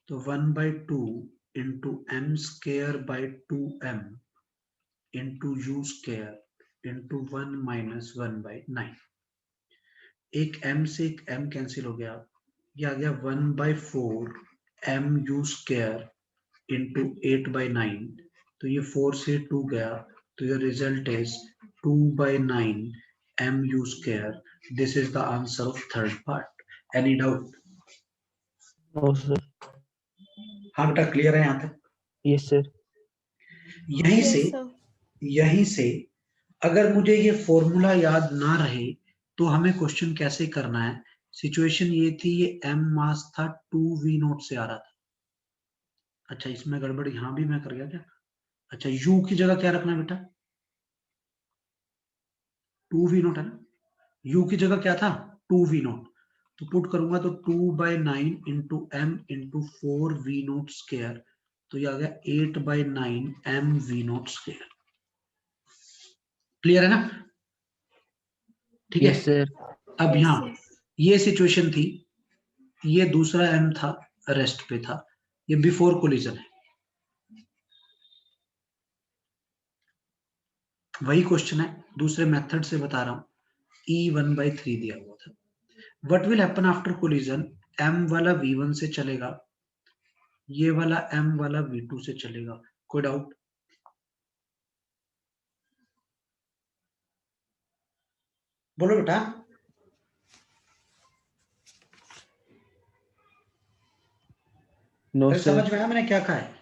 B: तो 1/2 into m square by 2m into you square into 1 minus 1/9। एक m से एक m cancel हो गया, ये आ गया 1/4 m you square into 8/9, तो ये 4 से 2 गया, तो ये result is 2/9 m u square. This is the answer of third part. Any doubt?
C: No, sir.
B: हाँ बेटा, क्लियर है यहाँ तक?
C: Yes, sir.
B: यहीं
D: Yes,
B: से
D: sir.
B: यहीं से अगर मुझे ये फॉर्मूला याद ना रहे तो हमें क्वेश्चन कैसे करना है? सिचुएशन ये थी, ये m मास था 2V0 से आ रहा था। अच्छा, इसमें गड़बड़ यहाँ भी मैं कर गया क्या? अच्छा, u की जगह क्या रखना है बेटा? 2V0 है ना? u की जगह क्या था? 2V0, तो पुट करूंगा तो 2/9 into m into 4V0 square, तो ये आ गया 8/9 mV0 स्क्वायर। क्लियर है ना? ठीक है।
C: Yes, sir.
B: अब
D: Yes,
B: यहाँ
D: sir.
B: ये सिचुएशन थी, ये दूसरा m था, रेस्ट पे था, ये बिफोर कोलिजन है। वही क्वेश्चन है, दूसरे मेथड से बता रहा हूं। E1/3 दिया हुआ था। What will happen after collision? m वाला V1 से चलेगा, ये वाला m वाला V2 से चलेगा। कोई डाउट? बोलो बेटा।
C: No,
B: अरे
C: sir.
B: समझ में आया मैंने क्या कहा है?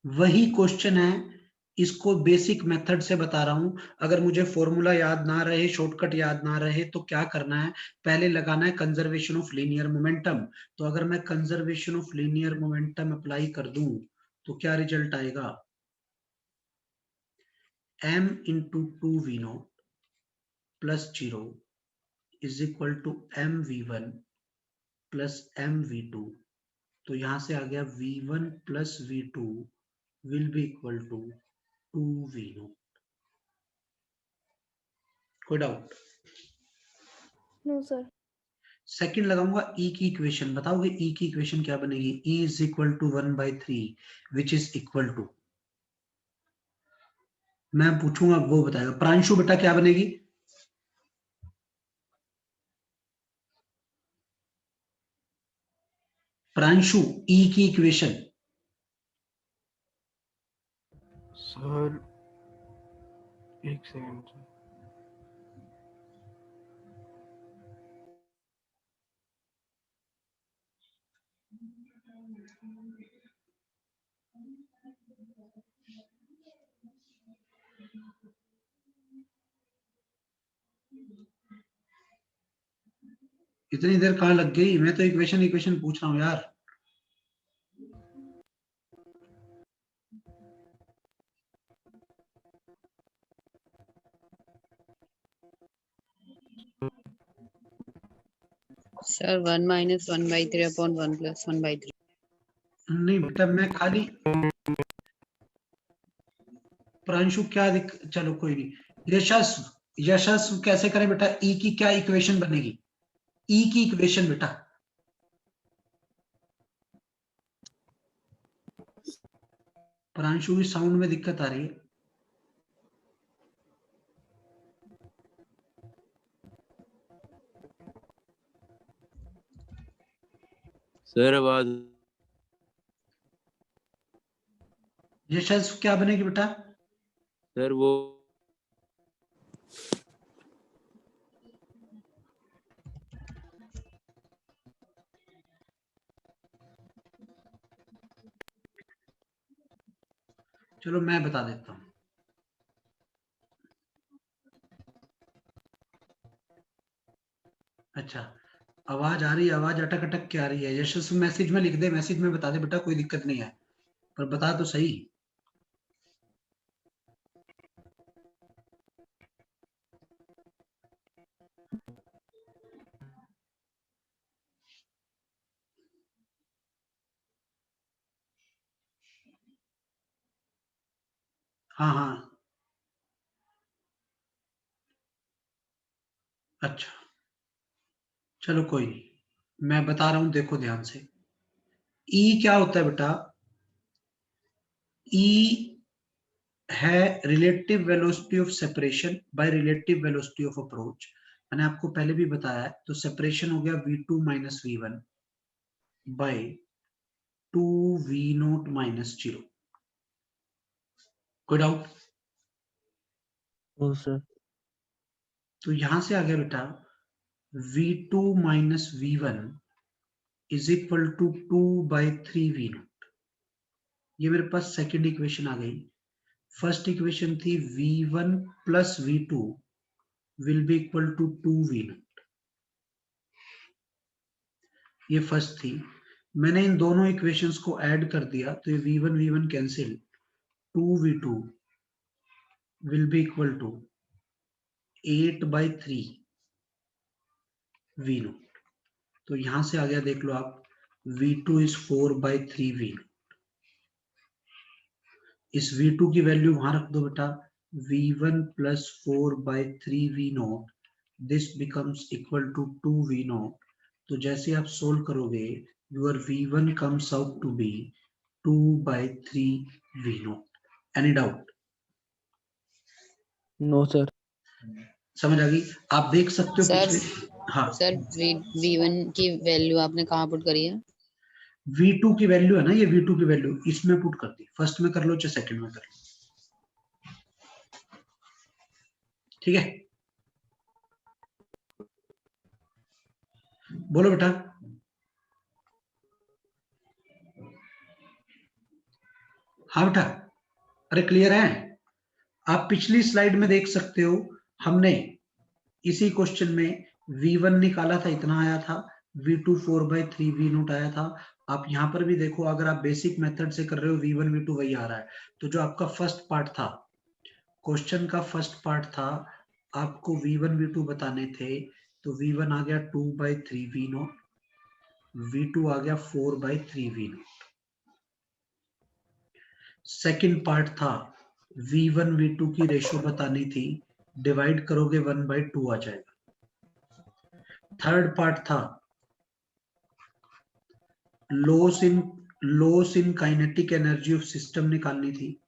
B: वही क्वेश्चन है, इसको बेसिक मेथड से बता रहा हूं। अगर मुझे फॉर्मूला याद ना रहे, शॉर्टकट याद ना रहे, तो क्या करना है? पहले लगाना है कंजर्वेशन ऑफ लीनियर मोमेंटम। तो अगर मैं conservation of linear momentum apply कर दूं तो क्या रिजल्ट आएगा? m into 2V0 plus 0 is equal to mV1 plus mV2। तो यहां से आ गया V1 plus V2 will be equal to 2V0। कोई डाउट?
D: No, sir.
B: सेकंड लगाऊंगा E की इक्वेशन, बताओगे E की इक्वेशन क्या बनेगी? E is equal to 1/3 which is equal to, मैं पूछूंगा वो बताएगा। प्रांशु बेटा क्या बनेगी? प्रांशु, E की इक्वेशन।
E: सर एक सेकंड सर।
B: इतनी देर कहाँ लग गई? मैं तो इक्वेशन इक्वेशन पूछ रहा हूँ यार।
A: Sir, 1 minus 1 by 3 upon 1 plus 1 by 3.
B: नहीं बेटा, मैं खाली प्रांशु क्या चलो कोई नहीं। यशस्व कैसे करें बेटा? ई की क्या इक्वेशन बनेगी? ई की इक्वेशन बेटा, प्रांशु की साउंड में दिक्कत आ रही है।
F: सर आवाज
B: यशस्व क्या बनेगी बेटा?
F: सर वो
B: चलो मैं बता देता हूं। अच्छा, आवाज आ रही है, आवाज अटक अटक के आ रही है। यशस्व मैसेज में लिख दे, मैसेज में बता दे बेटा, कोई दिक्कत नहीं है, पर बता तो सही। हाँ हाँ, अच्छा चलो कोई नहीं, मैं बता रहा हूं, देखो ध्यान से। ई क्या होता है बेटा? ई है relative velocity of separation by relative velocity of approach. मैंने आपको पहले भी बताया है, तो सेपरेशन हो गया v2 minus v1 bye 2v0 minus 0। कोई डाउट?
C: No sir.
B: तो यहां से आ गया बेटा v2 minus v1 is equal to 2 by 3v0। ये मेरे पास सेकेंड इक्वेशन आ गई। फर्स्ट इक्वेशन थी v1 plus v2 will be equal to 2v0। ये फर्स्ट थी। मैंने इन दोनों इक्वेशंस को ऐड कर दिया, तो ये v1 cancel, 2v2 will be equal to 8 by 3v0। तो यहां से आ गया, देख लो आप, v2 इज 4 बाई 3v0। इस v2 की वैल्यू वहां रख दो बेटा, v1 plus 4 by 3v0 this becomes equal to 2v0। तो जैसे आप सोल्व करोगे, your v1 comes out to be 2 by 3v0। Any doubt?
C: No sir.
B: समझ आ गई? आप देख सकते हो
A: Sir,
B: पिछले, हाँ,
A: sir, V1 की वैल्यू आपने कहाँ पुट करी है?
B: v2 की वैल्यू है ना, ये v2 की वैल्यू इसमें पुट कर दी। फर्स्ट में कर लो चाहे सेकंड में कर लो, ठीक है? बोलो बेटा। हाँ बेटा, अरे क्लियर है? आप पिछली स्लाइड में देख सकते हो, हमने इसी क्वेश्चन में v1 निकाला था, इतना आया था, v2 4 बाई 3v0 आया था। आप यहां पर भी देखो, अगर आप बेसिक मेथड से कर रहे हो, v1 v2 वही आ रहा है। तो जो आपका फर्स्ट पार्ट था, क्वेश्चन का फर्स्ट पार्ट था, आपको v1 v2 बताने थे, तो v1 आ गया 2 बाई 3v0, v2 आ गया 4 बाई 3v0। सेकंड पार्ट था, v1 v2 की रेशियो बतानी थी, डिवाइड करोगे 1 बाई 2 आ जाएगा। थर्ड पार्ट था, loss in kinetic energy of system निकालनी थी।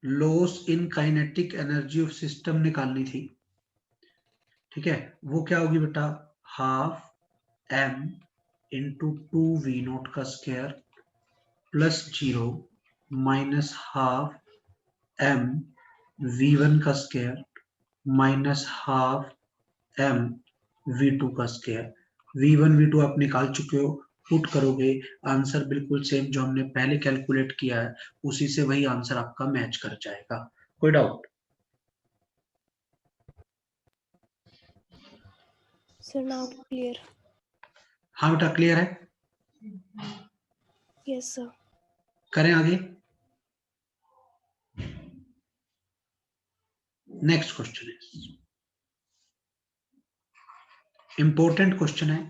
B: Loss in kinetic energy of system निकालनी थी, ठीक है? वो क्या होगी बेटा? हाफ m इंटू 2v0 का square plus 0 minus half m v1 का square minus half m v2 का स्क्वायर। v1 v2 आप निकाल चुके हो, पुट करोगे, आंसर बिल्कुल सेम जो हमने पहले कैलकुलेट किया है, उसी से वही आंसर आपका मैच कर जाएगा। कोई डाउट?
D: Sir, now clear.
B: हाँ बेटा, क्लियर है?
D: Yes, sir.
B: करें आगे? नेक्स्ट क्वेश्चन है, इंपॉर्टेंट क्वेश्चन है।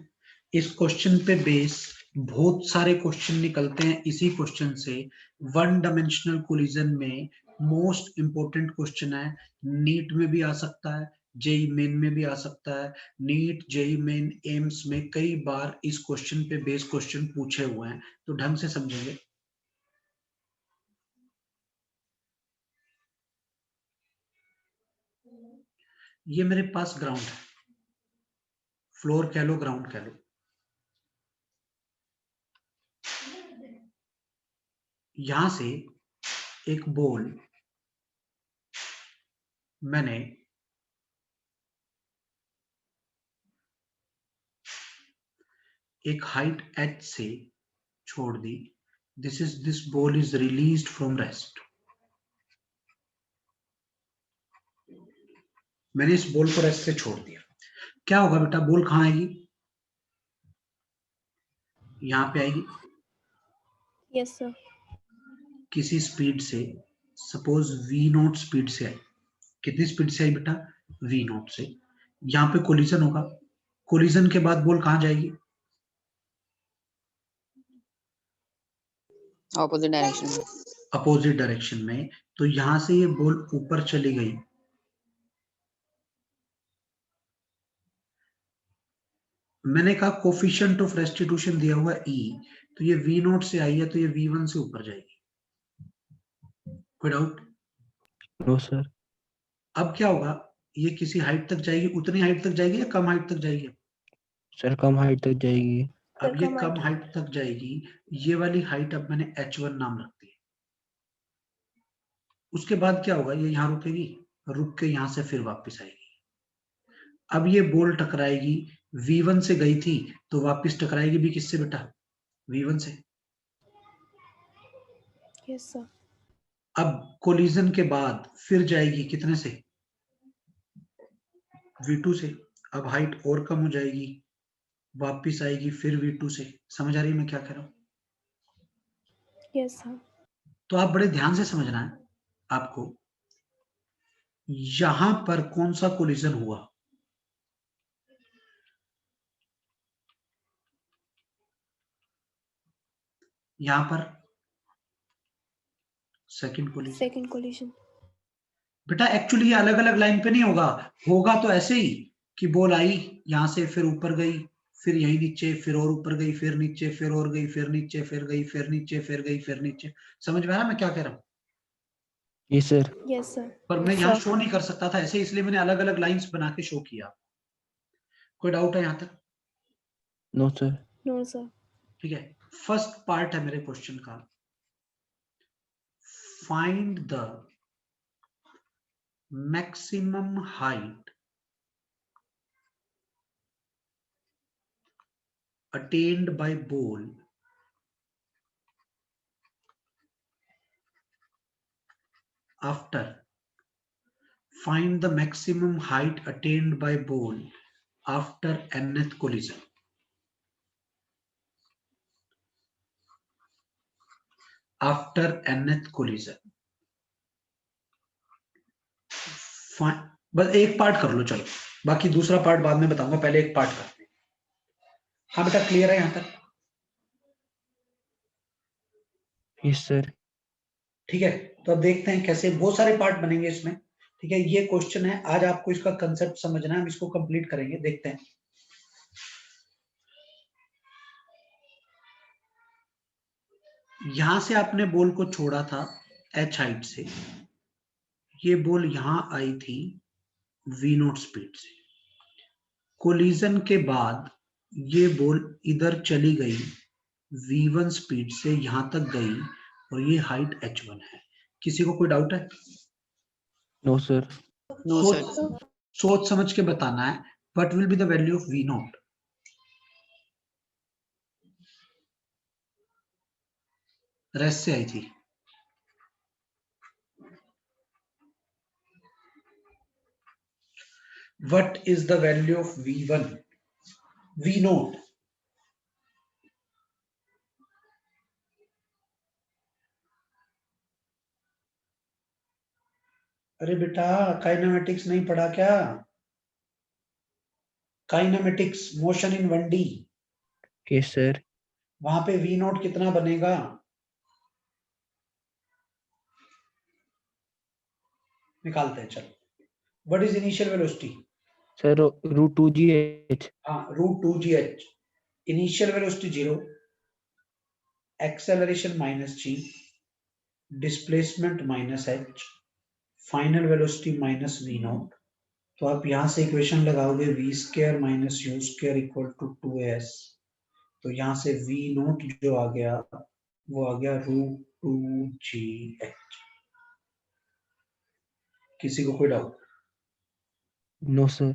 B: इस क्वेश्चन पे बेस बहुत सारे क्वेश्चन निकलते हैं इसी क्वेश्चन से। वन डायमेंशनल कोलिजन में मोस्ट इंपॉर्टेंट क्वेश्चन है, नीट में भी आ सकता है, जेई मेन में भी आ सकता है। नीट, जेई मेन, एम्स में कई बार इस क्वेश्चन पे बेस क्वेश्चन पूछे हुए हैं, तो ढंग से समझेंगे। ये मेरे पास ग्राउंड है, फ्लोर कह लो, ग्राउंड कह लो। यहां से एक बॉल मैंने एक हाइट h से छोड़ दी। This ball is released from rest. मैंने इस बॉल को रेस्ट से छोड़ दिया। क्या होगा बेटा, बॉल कहां आएगी? यहां पे आएगी
D: Yes, sir.
B: किसी स्पीड से, सपोज v0 स्पीड से आई। कितनी स्पीड से आई बेटा? v0 से। यहां पे कोलिजन होगा, कोलिजन के बाद बॉल कहां जाएगी?
A: ऑपोजिट डायरेक्शन में।
B: अपोजिट डायरेक्शन में। तो यहां से ये बॉल ऊपर चली गई, मैंने कहा कोफिशिएंट ऑफ रेस्टिट्यूशन दिया हुआ e, तो ये v0 से आई है तो ये v1 से ऊपर जाएगी। कोई डाउट?
C: No sir.
B: अब क्या होगा, ये किसी हाइट तक जाएगी, उतनी हाइट तक जाएगी या कम हाइट तक जाएगी?
C: सर कम हाइट तक जाएगी।
B: अब
D: Sir,
B: ये
D: come
B: कम
D: on.
B: हाइट तक जाएगी। ये वाली हाइट अब मैंने h1 नाम रख दी। उसके बाद क्या होगा, ये यहाँ रुकेगी, रुक के यहाँ से फिर वापस आएगी। अब ये बॉल टकराएगी, v1 से गई थी तो वापस टकराएगी भी किससे बेटा? v1 से।
D: Yes, sir.
B: अब कोलिजन के बाद फिर जाएगी कितने से? v2 से। अब हाइट और कम हो जाएगी, वापस आएगी फिर v2 से। समझ आ रही है मैं क्या कह रहा हूं?
D: Yes, sir.
B: तो आप बड़े ध्यान से समझना है आपको। यहां पर कौन सा कोलिजन हुआ? यहां पर सेकंड कोलिजन।
D: Second collision.
B: बेटा एक्चुअली ये अलग अलग लाइन पे नहीं होगा, होगा तो ऐसे ही कि बॉल आई यहां से, फिर ऊपर गई, फिर यही नीचे, फिर और ऊपर गई, फिर नीचे, फिर और गई, फिर नीचे, फिर गई, फिर नीचे, फिर गई, फिर नीचे। समझ में आ रहा मैं क्या कह रहा हूं?
C: ये सर।
D: Yes, sir.
B: पर मैं
D: Yes,
B: यहाँ
D: sir.
B: शो नहीं कर सकता था ऐसे, इसलिए मैंने अलग अलग लाइंस बना के शो किया। कोई डाउट है यहाँ तक?
C: No sir.
D: No, sir.
B: ठीक है, फर्स्ट पार्ट है मेरे क्वेश्चन का, find the maximum height attained by ball after, find the maximum height attained by ball after nth collision. After nth collision. बस एक पार्ट कर लो चलो, बाकी दूसरा पार्ट बाद में बताऊंगा, पहले एक पार्ट करते हैं। हाँ बेटा क्लियर है यहां तक?
C: Yes sir.
B: ठीक है, तो अब देखते हैं कैसे, बहुत सारे पार्ट बनेंगे इसमें। ठीक है, ये क्वेश्चन है, आज आपको इसका कंसेप्ट समझना है, हम इसको कंप्लीट करेंगे, देखते हैं। यहां से आपने बॉल को छोड़ा था h हाइट से, ये बॉल यहां आई थी v0 स्पीड से। कोलिजन के बाद ये बॉल इधर चली गई v1 स्पीड से, यहां तक गई और ये हाइट h1 है। किसी को कोई डाउट है?
C: No sir.
A: नो
B: सोच
A: सर।
B: सोच समझ के बताना है। What will be the value of v0? Rest से आई थी। What is the value of v1? v0, अरे बेटा काइनेमेटिक्स नहीं पढ़ा क्या? Kinematics, motion in 1D,
C: Yes, sir.
B: वहां पे V नोट कितना बनेगा? निकालते हैं चलो. What is initial velocity?
C: Sir, root 2gh.
B: हाँ, √2gh. Initial velocity 0, acceleration -g, displacement -h, final velocity -v not. तो आप यहां से इक्वेशन लगाओगे v² - u² = 2s. तो यहां से v नोट जो आ गया वो आ गया √2gh. किसी को कोई डाउट?
C: No, sir.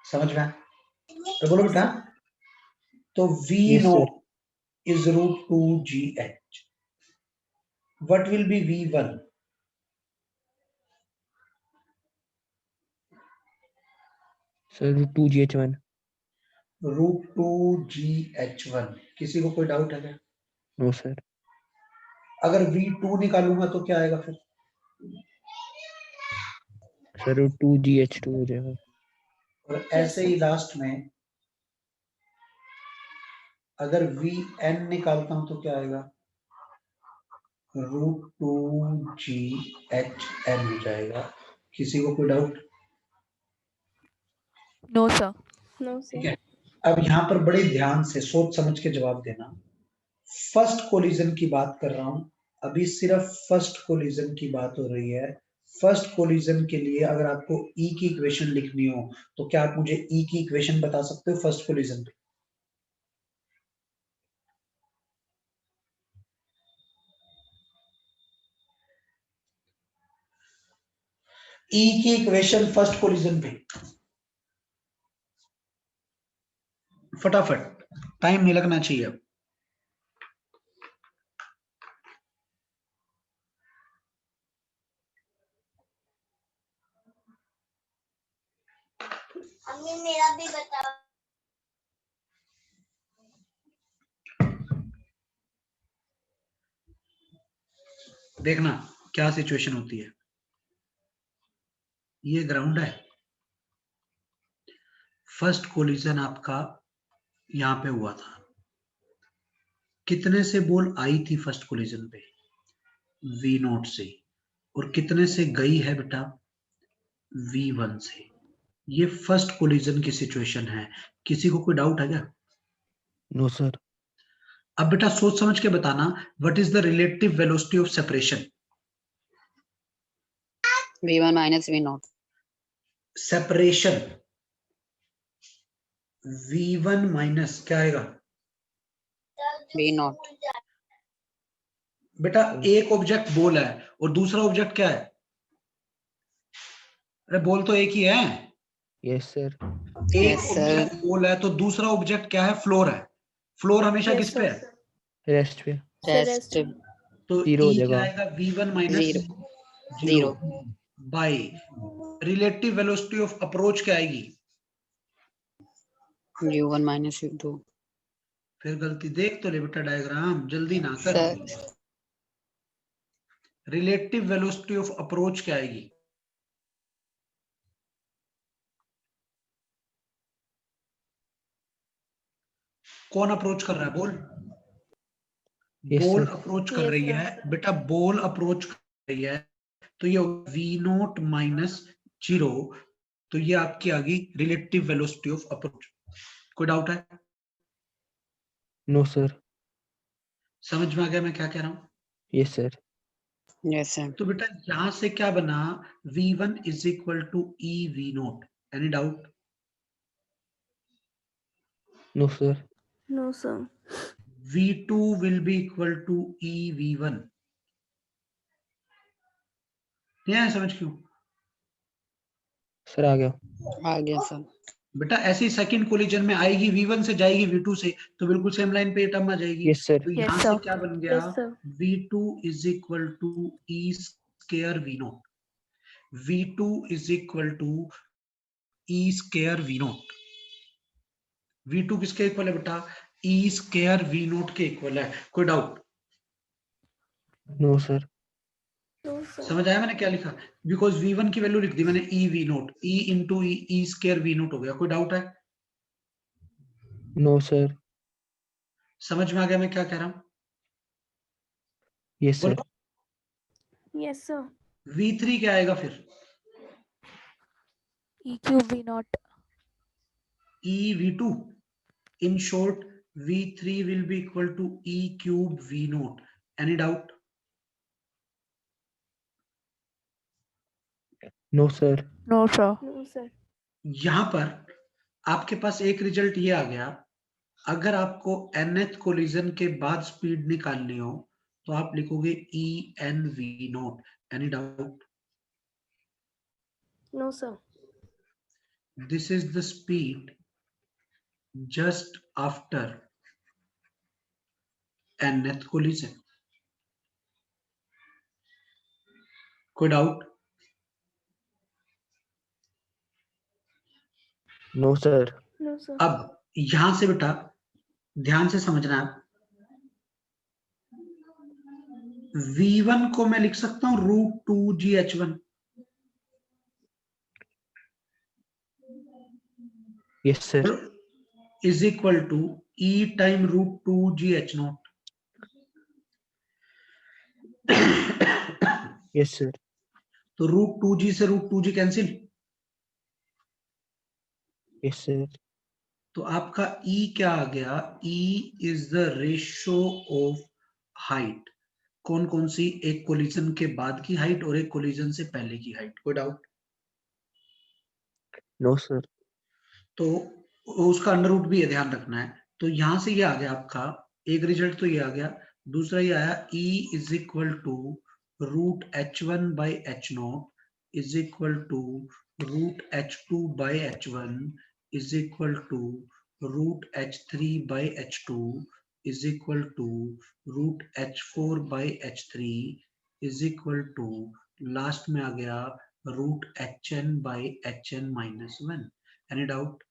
B: समझ में? तो बोलो बेटा. तो v
C: Yes, sir.
B: Note is √2gh. What will be v1?
C: Sir, root 2gh1.
B: √2gh1. किसी को कोई डाउट है क्या?
C: No, sir.
B: अगर v2 निकालूंगा तो क्या आएगा फिर?
C: Sir, root 2gh2 हो जाएगा.
B: और ऐसे ही लास्ट में अगर vn निकालता हूं तो क्या आएगा? √2gHn हो जाएगा. किसी को कोई डाउट?
G: No, sir.
D: No,
B: ठीक
D: sir.
B: है. अब यहाँ पर बड़े ध्यान से सोच समझ के जवाब देना. फर्स्ट कोलिजन की बात कर रहा हूं. अभी सिर्फ फर्स्ट कोलिजन की बात हो रही है. फर्स्ट कोलिजन के लिए अगर आपको ई की इक्वेशन लिखनी हो तो क्या आप मुझे ई की इक्वेशन बता सकते हो फर्स्ट कोलिजन पे? ई की इक्वेशन फर्स्ट कोलिजन पे फटाफट, टाइम नहीं लगना चाहिए. अब
H: अम्मी मेरा भी बताओ.
B: देखना क्या सिचुएशन होती है. ये ग्राउंड है. फर्स्ट कोलिजन आपका यहां पे हुआ था. कितने से बॉल आई थी फर्स्ट कोलिजन पे? V नोट से. और कितने से गई है बेटा? V1 से. ये फर्स्ट कोलिजन की सिचुएशन है. किसी को कोई डाउट है क्या?
C: No, sir.
B: अब बेटा सोच समझ के बताना. What is the relative velocity of separation?
A: V1 - V naught.
B: Separation V1 minus क्या आएगा?
A: V naught.
B: बेटा एक ऑब्जेक्ट बॉल है और दूसरा ऑब्जेक्ट क्या है? अरे बॉल तो एक ही है.
C: Yes, sir.
B: एक
A: Yes, sir.
B: ऑब्जेक्ट बॉल है तो दूसरा ऑब्जेक्ट क्या है? फ्लोर है. फ्लोर हमेशा
D: Yes,
B: किस पे
D: sir.
B: है?
C: Rest पे.
A: Rest.
B: तो
C: Zero हो
B: E क्या
C: जाएगा.
B: आएगा? V1
A: Zero.
B: - 0 by relative velocity of approach क्या आएगी?
A: U1 - U2.
B: फिर गलती देख तो ले बेटा, डायग्राम जल्दी ना कर.
A: Sir.
B: Relative velocity of approach क्या आएगी? कौन अप्रोच कर रहा है? Ball.
C: Yes,
B: ball
C: sir.
B: Approach कर
D: Yes,
B: रही
D: sir.
B: है बेटा. बॉल अप्रोच कर रही है तो ये V नोट -0. तो ये आपकी आ गई रिलेटिव वेलोसिटी ऑफ अप्रोच. कोई डाउट है?
C: No, sir.
B: समझ में आ गया मैं क्या कह रहा हूं?
C: Yes, sir.
A: Yes, sir.
B: तो बेटा यहां से क्या बना? V1 = E V note. Any doubt?
C: No, sir.
D: No, sir.
B: V2 will be equal to E V1. नहीं आया समझ क्यों?
C: Sir आ गया.
A: आ गया सर.
B: बेटा ऐसी सेकंड कोलिजन में आएगी V1 से जाएगी V2 से तो बिल्कुल सेम लाइन पे टर्म आ जाएगी.
C: Yes, sir.
B: तो
D: Yes,
B: यहां
D: sir.
B: से क्या बन गया?
D: Yes, sir.
B: V2 = E² V note. V2 = E² V note. V2 किसके इक्वल है बेटा? E² V नोट के इक्वल है. कोई doubt?
C: No, sir.
D: No, sir.
B: समझ आया मैंने क्या लिखा? बिकॉज v1 की वैल्यू लिख दी मैंने e v naught, e into e square v naught हो गया। कोई डाउट है?
C: No sir.
B: समझ में आ गया मैं क्या कह रहा हूं?
C: Yes sir.
B: बोलो
D: Yes, sir.
B: v3 क्या आएगा फिर?
G: E cube V naught.
B: e v2 in short v3 will be equal to e cube v naught. Any doubt?
C: No sir.
G: No, sir.
D: No, sir.
B: यहां पर आपके पास एक रिजल्ट ये आ गया, अगर आपको nth कोलिजन के बाद स्पीड निकालनी हो तो आप लिखोगे e n v naught. Any doubt?
D: No, sir.
B: This is the speed just after nth collision. कोई doubt?
C: No sir.
D: No, sir.
B: अब यहां से बेटा ध्यान से समझना है, v1 को मैं लिख सकता हूं √2gh1।
C: Yes sir.
B: Is equal to e time √2gh0।
C: Yes sir.
B: तो √2g से √2g कैंसिल,
C: यस सर।
B: तो आपका E क्या आ गया? E is the ratio of height. कौन कौन सी? एक कोलिजन के बाद की हाइट और एक कोलिजन से पहले की हाइट। कोई डाउट?
C: No sir.
B: तो उसका अंडर रूट भी है, ध्यान रखना है। तो यहां से ये आ गया आपका, एक रिजल्ट तो ये आ गया, दूसरा ये आया E is equal to √h1 by h0 is equal to √h2 by h1 is equal to √h3 by h2 is equal to √h4 by h3 is equal to last में आ गया √hn by hn minus 1। Any doubt?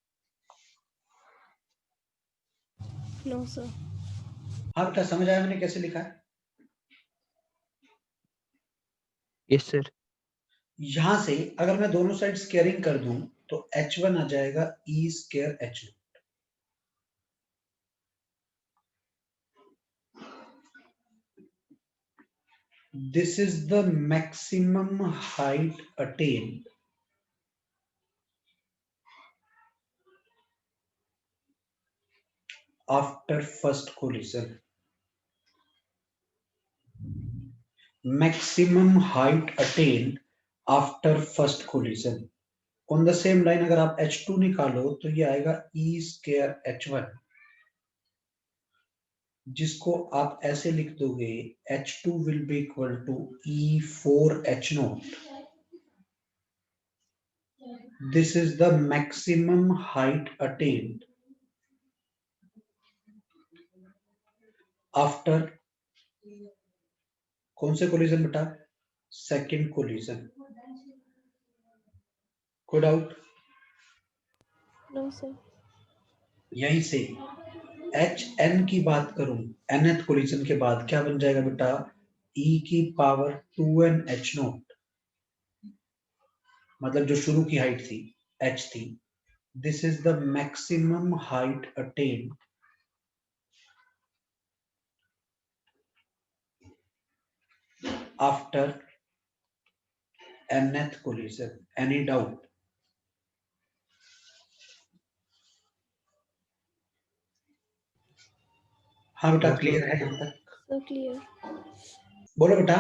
D: No, sir.
B: हाँ बेटा, समझ आया मैंने कैसे लिखा है?
C: Yes sir.
B: यहां से अगर मैं दोनों साइड स्क्वायरिंग कर दूं तो h1 आ जाएगा e square h0। This is the maximum height attained after first collision. Maximum height attained after first collision. On the same line अगर आप h2 निकालो तो ये आएगा e स्क्वायर h1, जिसको आप ऐसे लिख दोगे h2 will be equal to e4 h0। This is the maximum height attained after कौन से कोलिजन बेटा? Second collision. कोई डाउट?
D: No, sir.
B: यहीं से hn की बात करूं, nth कोलिजन के बाद क्या बन जाएगा बेटा? e की पावर 2n h0, मतलब जो शुरू की हाइट थी h थी। This is the maximum height attained after nth collision. Any doubt? हाँ बेटा,
C: No,
B: क्लियर
C: sir.
B: है यहाँ तक?
D: So clear.
B: बोलो बेटा।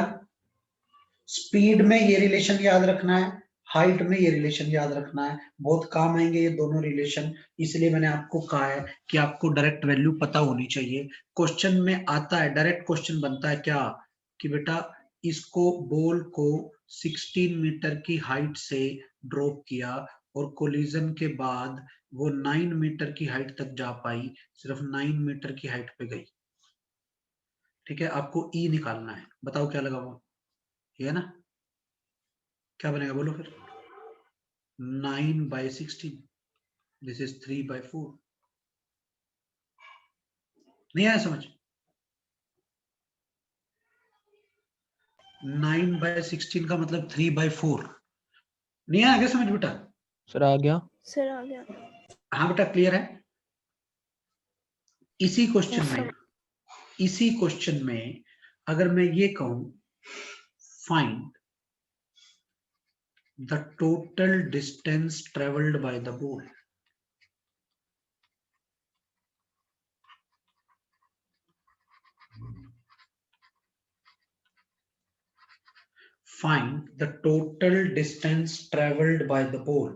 B: स्पीड में ये रिलेशन याद रखना है, हाइट में ये रिलेशन याद रखना है, बहुत काम आएंगे ये दोनों रिलेशन। इसलिए मैंने आपको कहा है कि आपको डायरेक्ट वैल्यू पता होनी चाहिए। क्वेश्चन में आता है, डायरेक्ट क्वेश्चन बनता है क्या कि बेटा इसको बॉल को 16 मीटर की हाइट से ड्रॉप किया और कोलिजन के बाद वो 9 मीटर की हाइट तक जा पाई, सिर्फ 9 मीटर की हाइट पे गई। ठीक है, आपको ई निकालना है। बताओ क्या लगा वो? ये है ना? क्या बनेगा बोलो फिर? 9/16। This is 3/4। नहीं आया समझ? 9/16 का मतलब 3/4। नहीं आया क्या समझ बेटा?
C: सर आ गया।
D: सर आ गया।
B: हाँ बेटा क्लियर है। इसी
D: Yes,
B: क्वेश्चन में अगर मैं ये कहूं find the total distance travelled by the ball, find the total distance traveled by the ball.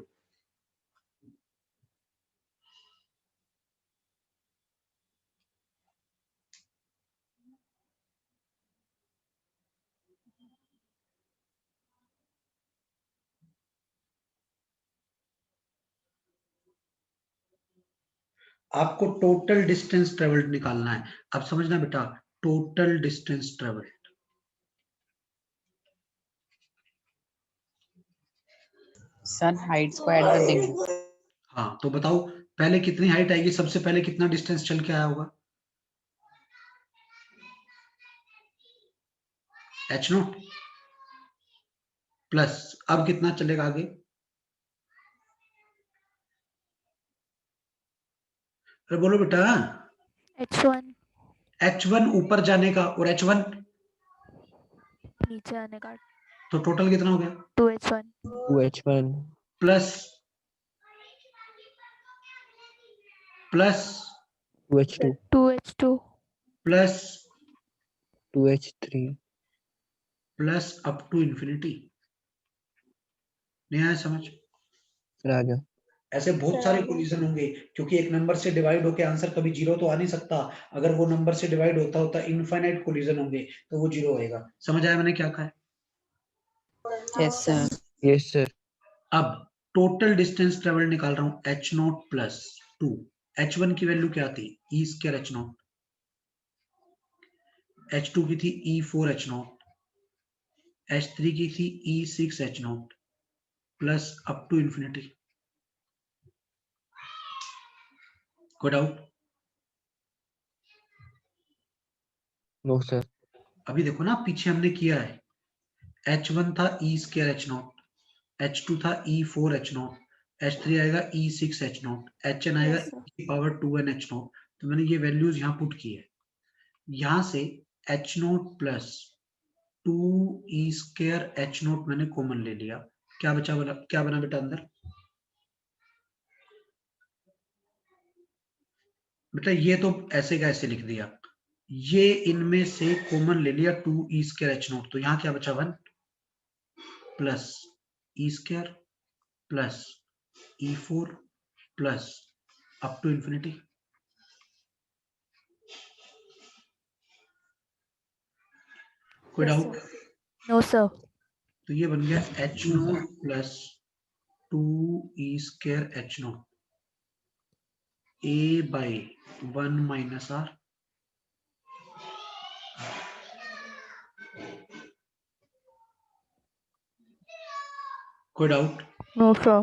B: आपको टोटल डिस्टेंस ट्रेवल्ड निकालना है। अब समझना बेटा, total distance travelled.
A: Sir Heights को ऐड कर देंगे।
B: हाँ तो बताओ पहले कितनी हाइट आएगी, सबसे पहले कितना डिस्टेंस चल के आया होगा? h0 प्लस अब कितना चलेगा आगे? अरे बोलो बेटा।
G: H1
B: h1 ऊपर जाने का और h1
G: नीचे आने का
B: तो टोटल कितना हो गया?
G: 2H1
C: 2H1
B: plus
C: 2H2
G: 2H2
B: plus
C: 2H3
B: plus up to infinity. नहीं आया समझ?
C: सर आ गया।
B: ऐसे बहुत सारे कोलिजन होंगे क्योंकि एक नंबर से डिवाइड होके आंसर कभी जीरो तो आ नहीं सकता। अगर वो नंबर से डिवाइड होता इनफाइनाइट कोलिजन होंगे तो वो जीरो होएगा। समझ आया मैंने क्या कहा है?
A: Yes sir.
C: Yes sir.
B: अब टोटल डिस्टेंस ट्रेवल निकाल रहा हूं h0 प्लस 2। h1 की वैल्यू क्या थी? e square h0। h2 की थी e4 h0। h3 की थी e6 h0 plus up to infinity. कोई डाउट?
C: No sir.
B: अभी देखो ना पीछे हमने किया है, h1 था e स्क्वायर h0, h2 था e4 h0, h3 आएगा e6 h0, hn आएगा
D: Yes, sir.
B: e power 2n h0। तो मैंने ये वैल्यूज यहाँ पुट की है। यहाँ से h0 plus 2e square h0 मैंने कॉमन ले लिया। क्या बचा? क्या बना बेटा अंदर? बेटा ये तो ऐसे का ऐसे लिख दिया, ये इनमें से कॉमन ले लिया 2e स्क्वायर h0। तो यहाँ क्या बचा? 1 plus e square plus e4 plus up to infinity. कोई
D: Yes,
B: doubt?
D: sir.
G: No sir.
B: तो ये बन गया h0 plus 2e square h0 a by 1 minus r। कोई डाउट?
G: No sir.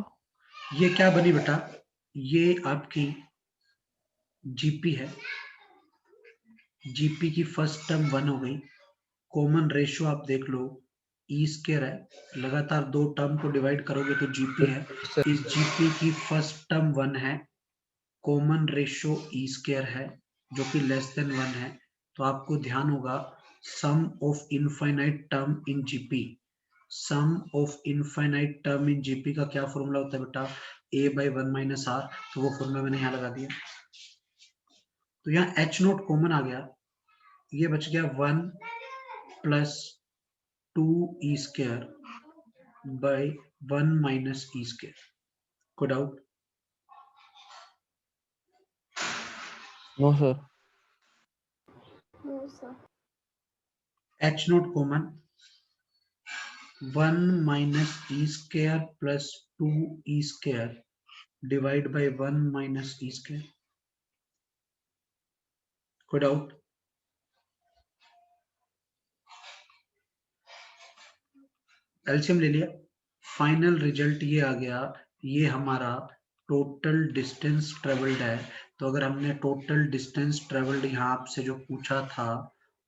B: ये क्या बनी बेटा? ये आपकी जीपी है। जीपी की फर्स्ट टर्म 1 हो गई। कॉमन रेशियो आप देख लो, ई स्क्वायर है, लगातार दो टर्म को डिवाइड करोगे तो जीपी है। इस जीपी की फर्स्ट टर्म 1 है, कॉमन रेशियो ई स्क्वायर है जो कि लेस देन 1 है। तो आपको ध्यान होगा sum of infinite term in GP, sum of infinite term in GP का क्या फॉर्मूला होता है बेटा? a by 1 minus r. तो वो फॉर्मूला मैंने यहाँ लगा दिया। तो यहाँ h0 कॉमन आ गया, ये बच गया 1 plus 2e square by 1 minus e square. कोई doubt?
C: No sir.
D: No, sir.
B: h0 common, 1 minus e square plus 2e square divide by 1 minus e square. कोई डाउट? एलसीएम ले लिया, फाइनल रिजल्ट ये आ गया। ये हमारा टोटल डिस्टेंस ट्रेवल्ड है। तो अगर हमने टोटल डिस्टेंस ट्रेवल्ड यहाँ आपसे जो पूछा था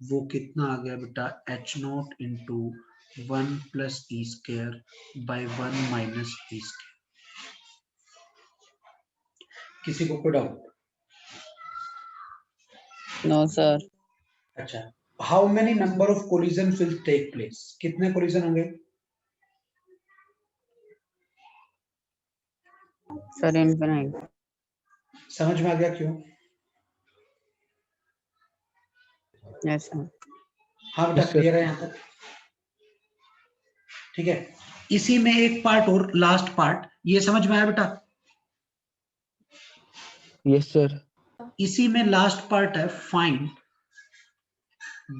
B: वो कितना आ गया बेटा? h0 into 1 plus E square by 1 minus E square. किसी को कोई डाउट?
A: No, sir.
B: अच्छा, how many number of collision will take place? कितने कोलिजन होंगे?
A: Sir, infinite.
B: समझ में आ गया क्यों?
A: Yes, sir.
B: हाँ बेटा,
C: Yes, sir.
B: क्लियर है यहाँ तक? ठीक है, इसी में एक पार्ट और, लास्ट पार्ट, ये समझ में आया बेटा?
C: Yes, sir.
B: इसी में लास्ट पार्ट है, find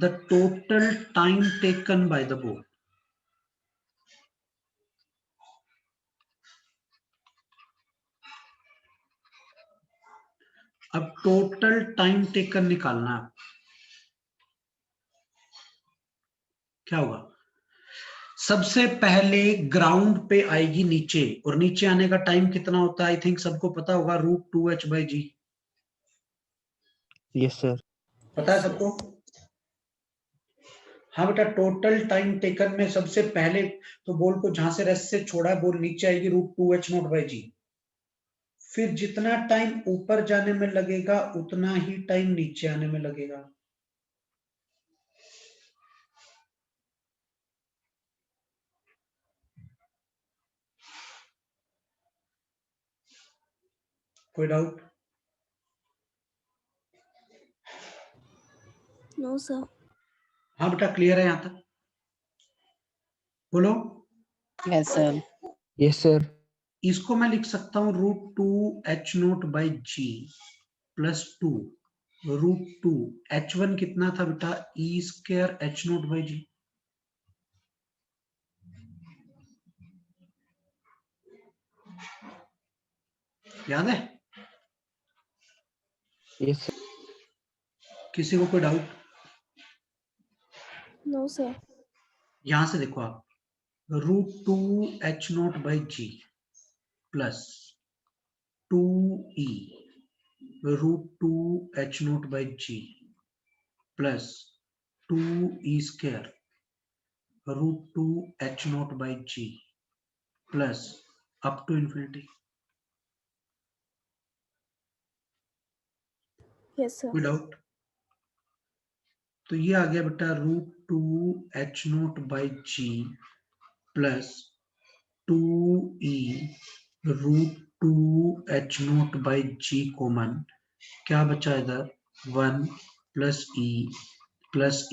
B: the total time taken by the ball. अब टोटल टाइम टेकन निकालना है। क्या होगा? सबसे पहले ग्राउंड पे आएगी नीचे, और नीचे आने का टाइम कितना होता है? आई थिंक सबको पता होगा, √2h/g।
C: Yes, sir.
B: पता है सबको? हाँ बेटा, टोटल टाइम टेकन में सबसे पहले तो बॉल को जहां से रेस्ट से छोड़ा है, बॉल नीचे आएगी √2h0/g। फिर जितना टाइम ऊपर जाने में लगेगा उतना ही टाइम नीचे आने में लगेगा। कोई डाउट?
D: No, sir.
B: हाँ बेटा, क्लियर है यहां तक? बोलो।
A: Yes, sir.
C: Yes, sir.
B: इसको मैं लिख सकता हूं √2h0/g प्लस 2 √2 h1 कितना था बेटा? e² h0/g। याद है?
C: Yes, sir.
B: किसी को कोई डाउट?
D: No, sir.
B: यहां से देखो आप, √2h0/g plus 2e √2h0/g plus 2e² √2h0/g plus up to infinity.
D: Yes, sir.
B: कोई डाउट? तो ये आ गया बेटा √2h0/g plus 2e √2h0/g common, क्या बचा इधर? 1 plus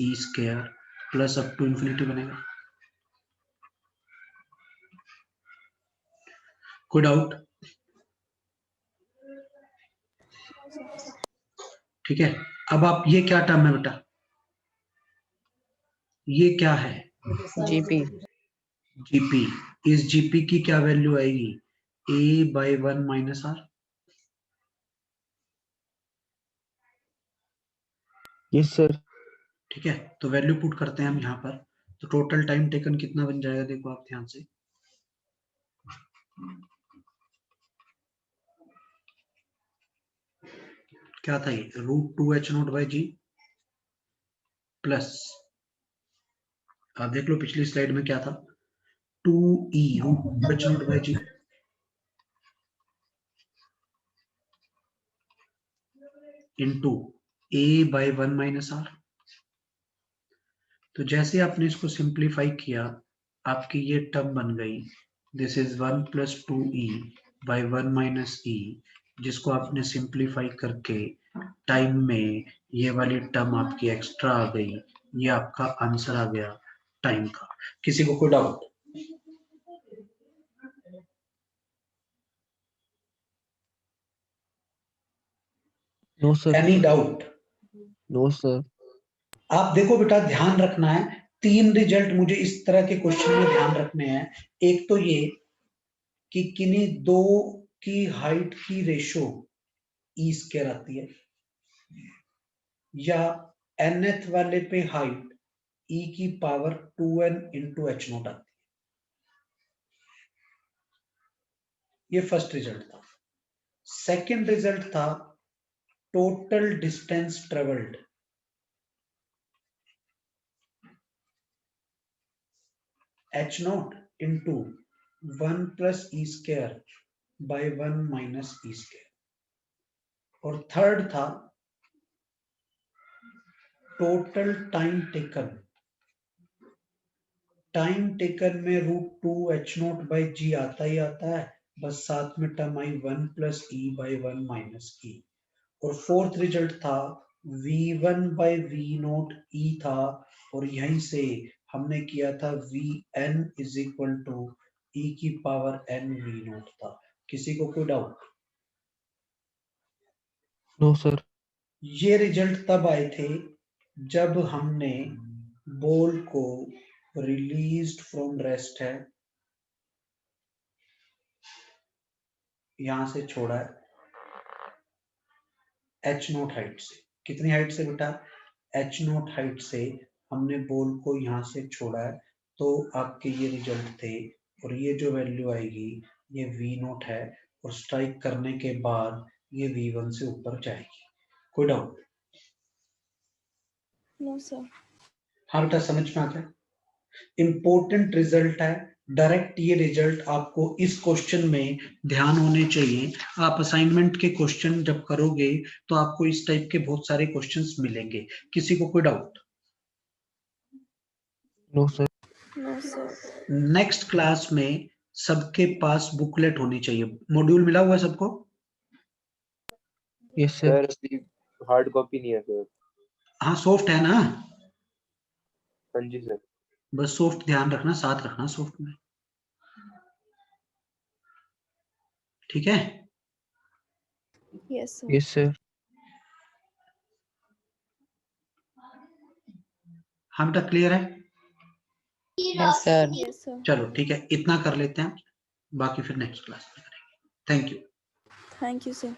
B: E square plus up to infinity बनेगा। कोई डाउट? ठीक है, अब आप, ये क्या टर्म है बेटा? ये क्या है?
A: GP.
B: जीपी। इस जीपी की क्या वैल्यू आएगी? a/1 minus are.
C: Yes, sir.
B: ठीक है, तो वैल्यू पुट करते हैं हम यहाँ पर। तो टोटल टाइम टेकन कितना बन जाएगा? देखो आप ध्यान से, क्या था ये? √2h0/g प्लस, आप देख लो पिछली स्लाइड में क्या था? 2e √2h0/g into a/1 minus r. तो जैसे आपने इसको सिंप्लीफाई किया, आपकी ये टर्म बन गई, this is 1 plus 2e/1 minus e, जिसको आपने सिंप्लीफाई करके टाइम में ये वाली टर्म आपकी एक्स्ट्रा आ गई। ये आपका आंसर आ गया टाइम का। किसी को कोई doubt?
C: No, sir.
B: Any doubt?
C: No, sir.
B: आप देखो बेटा, ध्यान रखना है, 3 रिजल्ट मुझे इस तरह के क्वेश्चन में ध्यान रखने हैं। एक तो ये कि किन्हीं दो की हाइट की रेशो e² आती है, या nth वाले पे हाइट e⁻²n इंटू h0 आती है। ये फर्स्ट रिजल्ट था। सेकेंड रिजल्ट था total distance travelled. H not into 1 plus E square by 1 minus E square. और थर्ड था total time taken. Time taken में √2 h0 बाई जी आता ही आता है, बस साथ में टर्म आई 1 plus e by 1 minus e. और फोर्थ रिजल्ट था v1 बाई वी नोट ई था, और यहीं से हमने किया था vn is equal to E की पावर n वी नोट था। किसी को कोई डाउट?
C: No sir.
B: ये रिजल्ट तब आए थे जब हमने बॉल को रिलीज्ड फ्रॉम रेस्ट है, यहां से छोड़ा है h0 हाइट से। कितनी हाइट से बेटा? h0 हाइट से हमने बॉल को यहां से छोड़ा है, तो आपके ये रिजल्ट थे। और ये जो वैल्यू आएगी ये v0 है, और स्ट्राइक करने के बाद ये v1 से ऊपर जाएगी। कोई डाउट?
D: No, sir.
B: हाँ बेटा, समझ में आता है? इंपॉर्टेंट रिजल्ट है। डायरेक्ट ये रिजल्ट आपको इस क्वेश्चन में ध्यान होने चाहिए। आप असाइनमेंट के क्वेश्चन जब करोगे तो आपको इस टाइप के बहुत सारे क्वेश्चंस मिलेंगे। किसी को कोई doubt?
C: No sir.
D: No, sir.
B: Next class में सबके पास बुकलेट होनी चाहिए। मॉड्यूल मिला हुआ है सबको?
C: Yes sir.
F: Sir hard copy नहीं है सर।
B: हाँ, सॉफ्ट है ना?
F: हाँ जी सर।
B: बस सॉफ्ट ध्यान रखना, साथ रखना सॉफ्ट में, ठीक है?
D: Yes, sir.
C: Yes sir.
B: हाँ बेटा, क्लियर है?
A: Yes, sir.
D: Yes, sir.
B: चलो ठीक है, इतना कर लेते हैं, बाकी फिर नेक्स्ट क्लास में करेंगे। Thank you.
D: Thank you, sir.